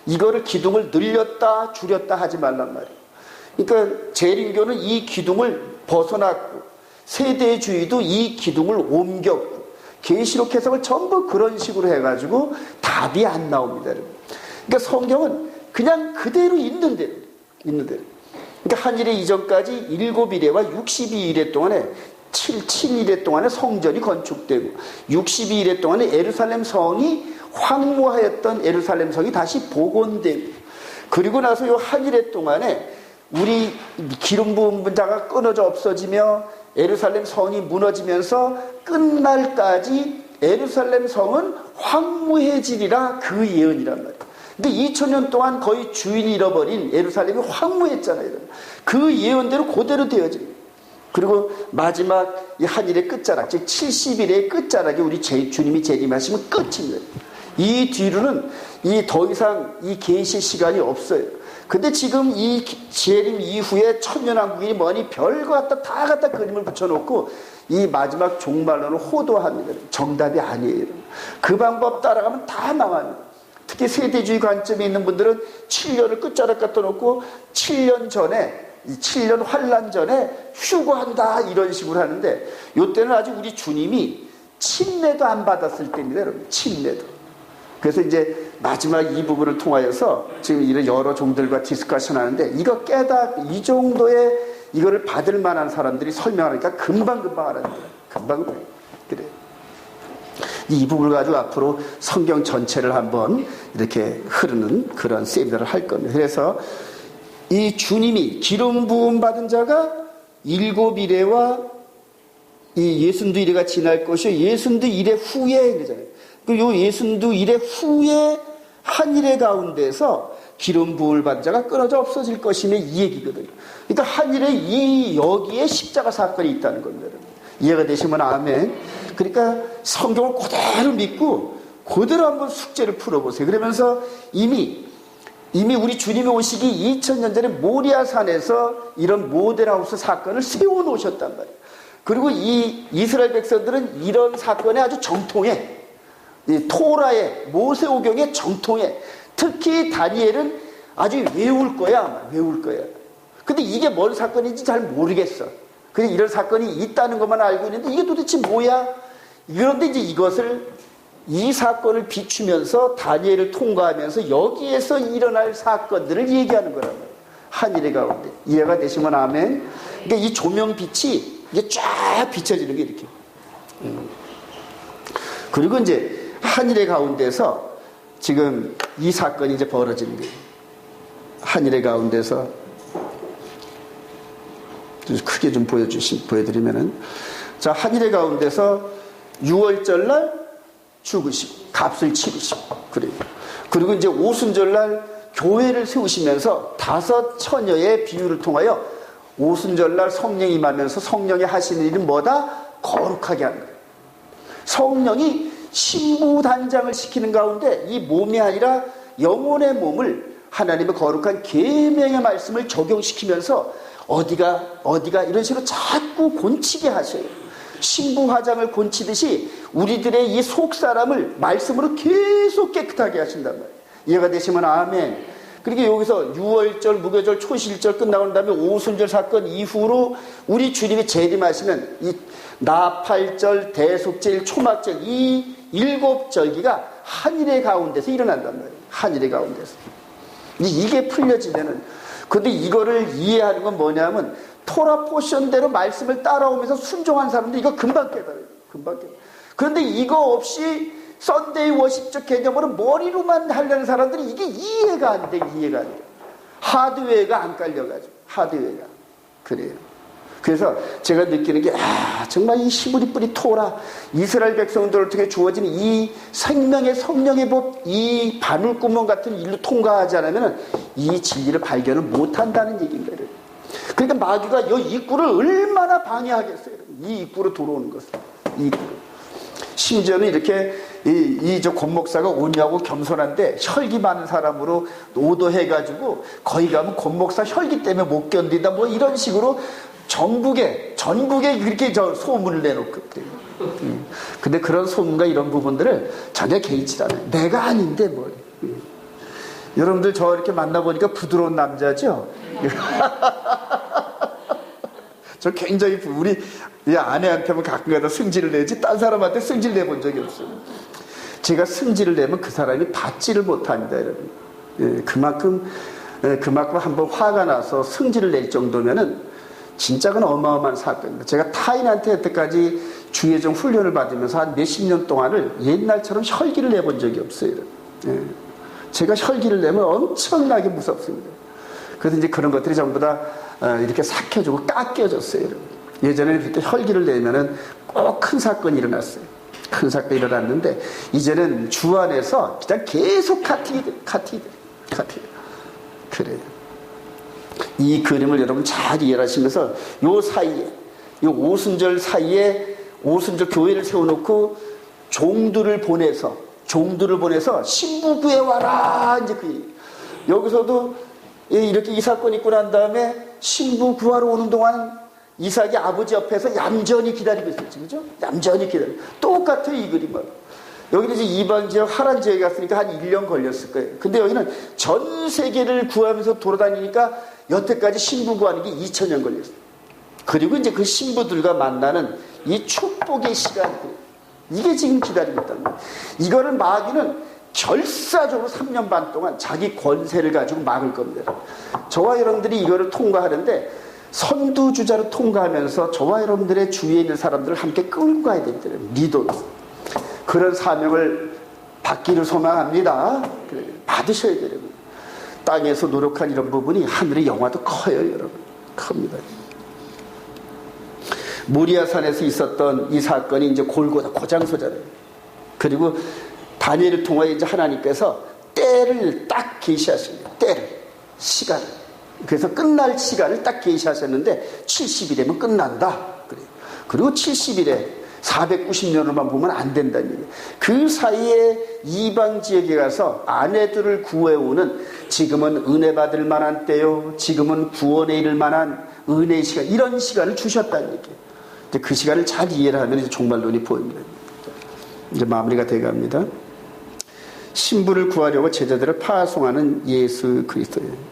A: 이거를 기둥을 늘렸다 줄였다 하지 말란 말이에요. 그러니까 재림교는 이 기둥을 벗어났고 세대주의도 이 기둥을 옮겼고 계시록 해석을 전부 그런 식으로 해가지고 답이 안 나옵니다, 여러분. 그러니까 성경은 그냥 그대로 있는 대로. 그러니까 한일의 이전까지 7일에와 62일에 동안에 7일에 동안에 성전이 건축되고 62일에 동안에 예루살렘 성이 황무하였던 예루살렘 성이 다시 복원되고, 그리고 나서 요 한일의 동안에 우리 기름 부은 자가 끊어져 없어지며 예루살렘 성이 무너지면서 끝날까지 예루살렘 성은 황무해지리라, 그 예언이란 말이에요. 근데 2000년 동안 거의 주인이 잃어버린 예루살렘이 황무했잖아요. 그 예언대로 그대로 되어집니다. 그리고 마지막 이 한일의 끝자락, 즉 70일의 끝자락에 우리 주님이 재림하시면 끝입니다. 이 뒤로는 더 이상 이 계시 시간이 없어요. 근데 지금 이 재림 이후에 천년왕국이 뭐니 별거 다 갖다 그림을 붙여놓고 이 마지막 종말론을 호도합니다. 정답이 아니에요. 그 방법 따라가면 다 망합니다. 특히 세대주의 관점에 있는 분들은 7년을 끝자락 갖다 놓고 7년 전에, 7년 환란 전에 휴거한다, 이런 식으로 하는데, 이때는 아직 우리 주님이 침례도 안 받았을 때입니다, 여러분. 침례도. 그래서 이제 마지막 이 부분을 통하여서 지금 이런 여러 종들과 디스커션 하는데, 이거 이 정도의 이거를 받을 만한 사람들이 설명하니까 금방 하라는 거예요. 금방. 그래요. 이 부분을 가지고 앞으로 성경 전체를 한번 이렇게 흐르는 그런 세미나를 할 겁니다. 그래서 이 주님이 기름 부음 받은 자가 7일에와 이 62일에가 지날 것이요 62일의 후에 그러잖아요. 요 62일의 후에 한일의 가운데서 기름 부음을 받은 자가 끊어져 없어질 것이며, 이 얘기거든요. 그러니까 한일에 여기에 십자가 사건이 있다는 겁니다. 이해가 되시면 아멘. 그러니까 성경을 그대로 믿고 그대로 한번 숙제를 풀어보세요. 그러면서 이미 우리 주님이 오시기 2000년 전에 모리아산에서 이런 모델하우스 사건을 세워놓으셨단 말이에요. 그리고 이 이스라엘 백성들은 이런 사건에 아주 정통해. 이 토라의 모세오경에 정통해. 특히 다니엘은 아주 외울 거야, 아마 외울 거야. 근데 이게 뭔 사건인지 잘 모르겠어. 그냥 이런 사건이 있다는 것만 알고 있는데 이게 도대체 뭐야? 그런데 이제 이 사건을 비추면서 다니엘을 통과하면서 여기에서 일어날 사건들을 얘기하는 거란 말이에요. 한일의 가운데. 이해가 되시면 아멘. 그러니까 이 조명빛이 이게 쫙 비춰지는 게 이렇게. 그리고 이제 한일의 가운데서 지금 이 사건이 이제 벌어지는 거예요. 한일의 가운데서 크게 좀 보여드리면은, 자, 한일의 가운데서 6월절날 죽으시고 값을 치르시고, 그래요. 그리고 이제 오순절날 교회를 세우시면서 5처녀의 비유를 통하여 오순절날 성령이 임하면서 성령이 하시는 일은 뭐다? 거룩하게 하는 거예요. 성령이 신부단장을 시키는 가운데 이 몸이 아니라 영혼의 몸을 하나님의 거룩한 계명의 말씀을 적용시키면서 어디가 이런 식으로 자꾸 곤치게 하셔요. 신부 화장을 곤치듯이 우리들의 이 속사람을 말씀으로 계속 깨끗하게 하신단 말이에요. 이해가 되시면 아멘. 그러니까 여기서 6월절, 무교절, 초실절 끝나고 난 다음에 오순절 사건 이후로 우리 주님이 재림하시는 이 나팔절, 대속절, 초막절, 이 7절기가 한일의 가운데서 일어난단 말이에요. 한일의 가운데서. 이게 풀려지면은, 근데 이거를 이해하는 건 뭐냐면 토라 포션대로 말씀을 따라오면서 순종한 사람들 이거 금방 깨달아요. 금방 깨달아요. 그런데 이거 없이 썬데이 워십적 개념으로 머리로만 하려는 사람들이 이게 이해가 안 돼. 하드웨어가 안 깔려가지고. 하드웨어가. 그래요. 그래서 제가 느끼는 게 정말 이 히브리 뿌리 토라, 이스라엘 백성들을 통해 주어진 이 생명의 성령의 법, 이 바늘구멍 같은 일로 통과하지 않으면 이 진리를 발견을 못한다는 얘기인 거예요. 그러니까 마귀가 이 입구를 얼마나 방해하겠어요. 이 입구로 들어오는 것을. 이 입구로. 심지어는 이렇게 저 권목사가 온유하고 겸손한데 혈기 많은 사람으로 오도해가지고 거기 가면 권목사 혈기 때문에 못 견딘다 뭐 이런 식으로 전국에 그렇게 소문을 내놓고 그래요. 근데 그런 소문과 이런 부분들을 전혀 개의치 않아요. 내가 아닌데 뭘. 여러분들 저 이렇게 만나보니까 부드러운 남자죠? 저 굉장히 우리 아내한테만 가끔가다 승질을 내지 딴 사람한테 승질 내본 적이 없어요. 제가 승질을 내면 그 사람이 받지를 못합니다, 여러분. 그만큼 한번 화가 나서 승질을 낼 정도면은 진짜 그건 어마어마한 사건입니다. 제가 타인한테 여태까지 주의종 훈련을 받으면서 한 몇십 년 동안을 옛날처럼 혈기를 내본 적이 없어요. 제가 혈기를 내면 엄청나게 무섭습니다. 그래서 이제 그런 것들이 전부 다 이렇게 삭혀지고 깎여졌어요. 예전에는 그렇게 혈기를 내면은 꼭 큰 사건이 일어났어요. 큰 사건이 일어났는데 이제는 주 안에서 그냥 계속 카티들. 그래요. 이 그림을 여러분 잘 이해하시면서 요 사이에, 요 오순절 사이에 오순절 교회를 세워놓고 종들을 보내서 신부 구해와라. 이제 그 얘기. 여기서도 이렇게 이 사건이 있고 난 다음에 신부 구하러 오는 동안 이삭이 아버지 옆에서 얌전히 기다리고 있었지, 그죠? 얌전히 기다리고. 똑같아요, 이 그림은. 여기는 이제 이방 지역, 하란 지역에 갔으니까 한 1년 걸렸을 거예요. 근데 여기는 전 세계를 구하면서 돌아다니니까 여태까지 신부 구하는 게 2000년 걸렸어요. 그리고 이제 그 신부들과 만나는 이 축복의 시간, 이게 지금 기다리고 있다는 거예요. 이거를 마귀는 결사적으로 3년 반 동안 자기 권세를 가지고 막을 겁니다. 저와 여러분들이 이거를 통과하는데 선두주자로 통과하면서 저와 여러분들의 주위에 있는 사람들을 함께 끌고 가야 됩니다. 리더로. 그런 사명을 받기를 소망합니다. 그래, 받으셔야 돼요. 땅에서 노력한 이런 부분이 하늘의 영화도 커요, 여러분. 큽니다. 모리아산에서 있었던 이 사건이 이제 골고다 고장소잖아요. 그리고 다니엘을 통하여 이제 하나님께서 때를 딱 계시하십니다. 시간을. 그래서 끝날 시간을 딱 계시하셨는데 70일이면 끝난다. 그래요. 그리고 70일에 490년으로만 보면 안 된다는 얘기예요. 그 사이에 이방 지역에 가서 아내들을 구해오는 지금은 은혜 받을 만한 때요. 지금은 구원에 이를 만한 은혜의 시간. 이런 시간을 주셨다는 얘기예요. 그 시간을 잘 이해를 하면 이제 종말론이 보입니다. 이제 마무리가 돼갑니다. 신부를 구하려고 제자들을 파송하는 예수 그리스도예요.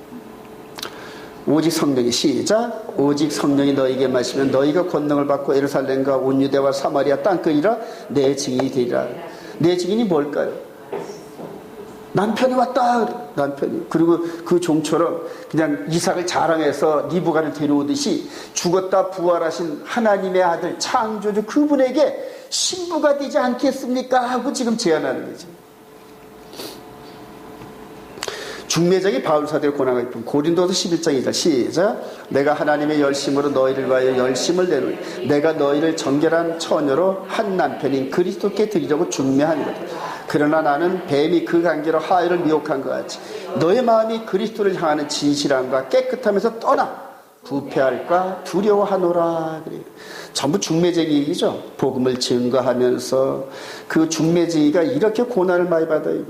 A: 오직 성령이 시작. 오직 성령이 너희에게 마시면 너희가 권능을 받고 예루살렘과 온 유대와 사마리아 땅끝이라 내 증인이 되리라. 내 증인이 뭘까요? 남편이 왔다. 남편이. 그리고 그 종처럼 그냥 이삭을 자랑해서 리브가를 데려오듯이 죽었다 부활하신 하나님의 아들 창조주 그분에게 신부가 되지 않겠습니까? 하고 지금 제안하는 거죠. 중매장이 바울 사도의 고난을 입은 고린도서 11장 2절 시작. 내가 하나님의 열심으로 너희를 위하여 열심을 내노니 내가 너희를 정결한 처녀로 한 남편인 그리스도께 드리려고 중매하니라. 그러나 나는 뱀이 그 관계로 하엘을 미혹한 것 같이 너의 마음이 그리스도를 향하는 진실함과 깨끗함에서 떠나 부패할까 두려워하노라. 그래요. 전부 중매쟁이 얘기죠. 복음을 증거하면서 그 중매쟁이가 이렇게 고난을 많이 받아요.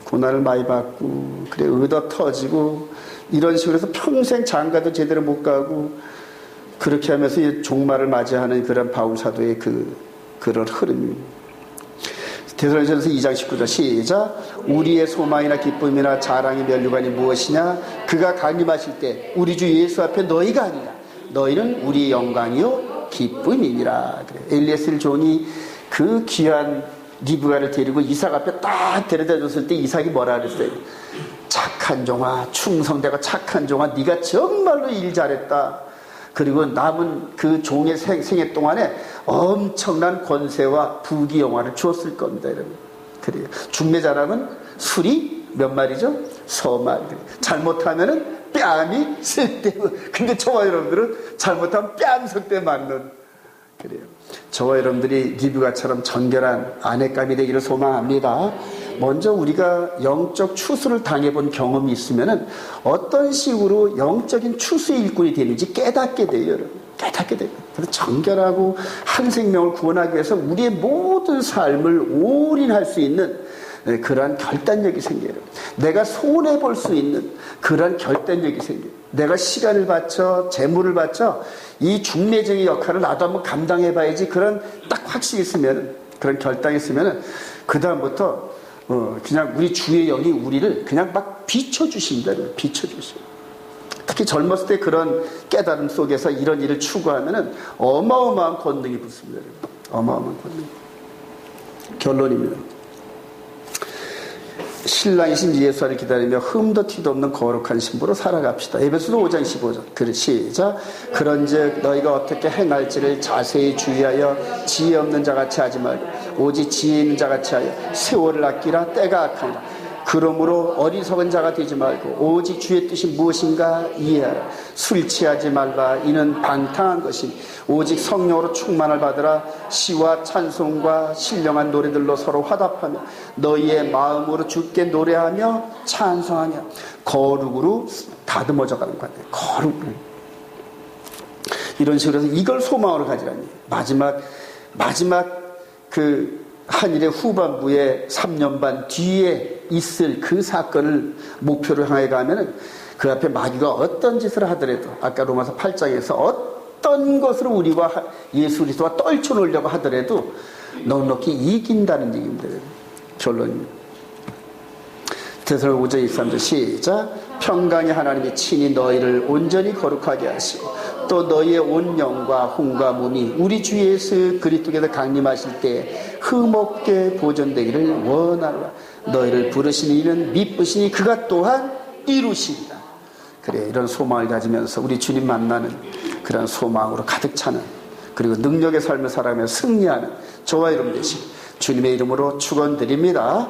A: 고난을 많이 받고 그래 얻어 터지고 이런 식으로 해서 평생 장가도 제대로 못 가고 그렇게 하면서 종말을 맞이하는 그런 바울 사도의 그런 흐름입니다. 데살로니가전서 2장 19절 시작. 우리의 소망이나 기쁨이나 자랑이 면류관이 무엇이냐? 그가 강림하실 때 우리 주 예수 앞에 너희가 아니라 너희는 우리의 영광이요 기쁨이니라. 그래. 엘리에셀 종이 그 귀한 리브가를 데리고 이삭 앞에 딱 데려다 줬을 때 이삭이 뭐라 그랬어요? 착한 종아, 충성되고 착한 종아, 네가 정말로 일 잘했다. 그리고 남은 그 종의 생애 동안에 엄청난 권세와 부귀영화를 주었을 겁니다, 여러분. 그래요. 중매자랑은 술이 몇 마리죠? 서마리. 잘못하면은 뺨이 쓸데없. 근데 저와 여러분들은 잘못하면 뺨 쓸데 맞는. 그래요. 저와 여러분들이 리브가처럼 정결한 아내감이 되기를 소망합니다. 먼저 우리가 영적 추수를 당해본 경험이 있으면은 어떤 식으로 영적인 추수의 일꾼이 되는지 깨닫게 돼요, 여러분. 깨닫게 돼요. 그래서 정결하고 한 생명을 구원하기 위해서 우리의 모든 삶을 올인할 수 있는 그러한 결단력이 생겨요. 내가 손해볼 수 있는 그러한 결단력이 생겨요. 내가 시간을 바쳐 재물을 바쳐 이 중매쟁의 역할을 나도 한번 감당해봐야지, 그런 딱 확신이 있으면, 그런 결단이 있으면 그 다음부터 그냥 우리 주의 영이 우리를 그냥 막 비춰주십니다. 비춰주십니다. 특히 젊었을 때 그런 깨달음 속에서 이런 일을 추구하면 어마어마한 권능이 붙습니다. 어마어마한 권능. 결론입니다. 신랑이신 예수를 기다리며 흠도 티도 없는 거룩한 신부로 살아갑시다. 에베소서 5장 15절. 그래, 시작. 그런즉 너희가 어떻게 행할지를 자세히 주의하여 지혜 없는 자같이 하지 말고 오직 지혜 있는 자같이 하여 세월을 아끼라. 때가 악하니라. 그러므로 어리석은 자가 되지 말고 오직 주의 뜻이 무엇인가 이해하라. 술 취하지 말라. 이는 방탕한 것이니 오직 성령으로 충만을 받으라. 시와 찬송과 신령한 노래들로 서로 화답하며 너희의 마음으로 주께 노래하며 찬송하며 거룩으로 다듬어져 가는 거예요. 거룩으로. 이런 식으로 해서 이걸 소망으로 가지라니. 마지막 그 한일의 후반부에 3년 반 뒤에 있을 그 사건을 목표로 향해 가면은 그 앞에 마귀가 어떤 짓을 하더라도, 아까 로마서 8장에서 어떤 것으로 우리와 예수 그리스도와 떨쳐놓으려고 하더라도 넉넉히 이긴다는 얘기입니다. 결론입니다. 데살로니가 5장 23절 시작. 평강의 하나님이 친히 너희를 온전히 거룩하게 하시고 또 너희의 온 영과 혼과 몸이 우리 주 예수 그리스도께서 강림하실 때 흠없게 보존되기를 원하노라. 너희를 부르신 이는 미쁘시니 그가 또한 이루시리라. 그래, 이런 소망을 가지면서 우리 주님 만나는 그런 소망으로 가득 차는, 그리고 능력의 삶을 살아가며 승리하는 저와 여러분 되시기 주님의 이름으로 축원드립니다.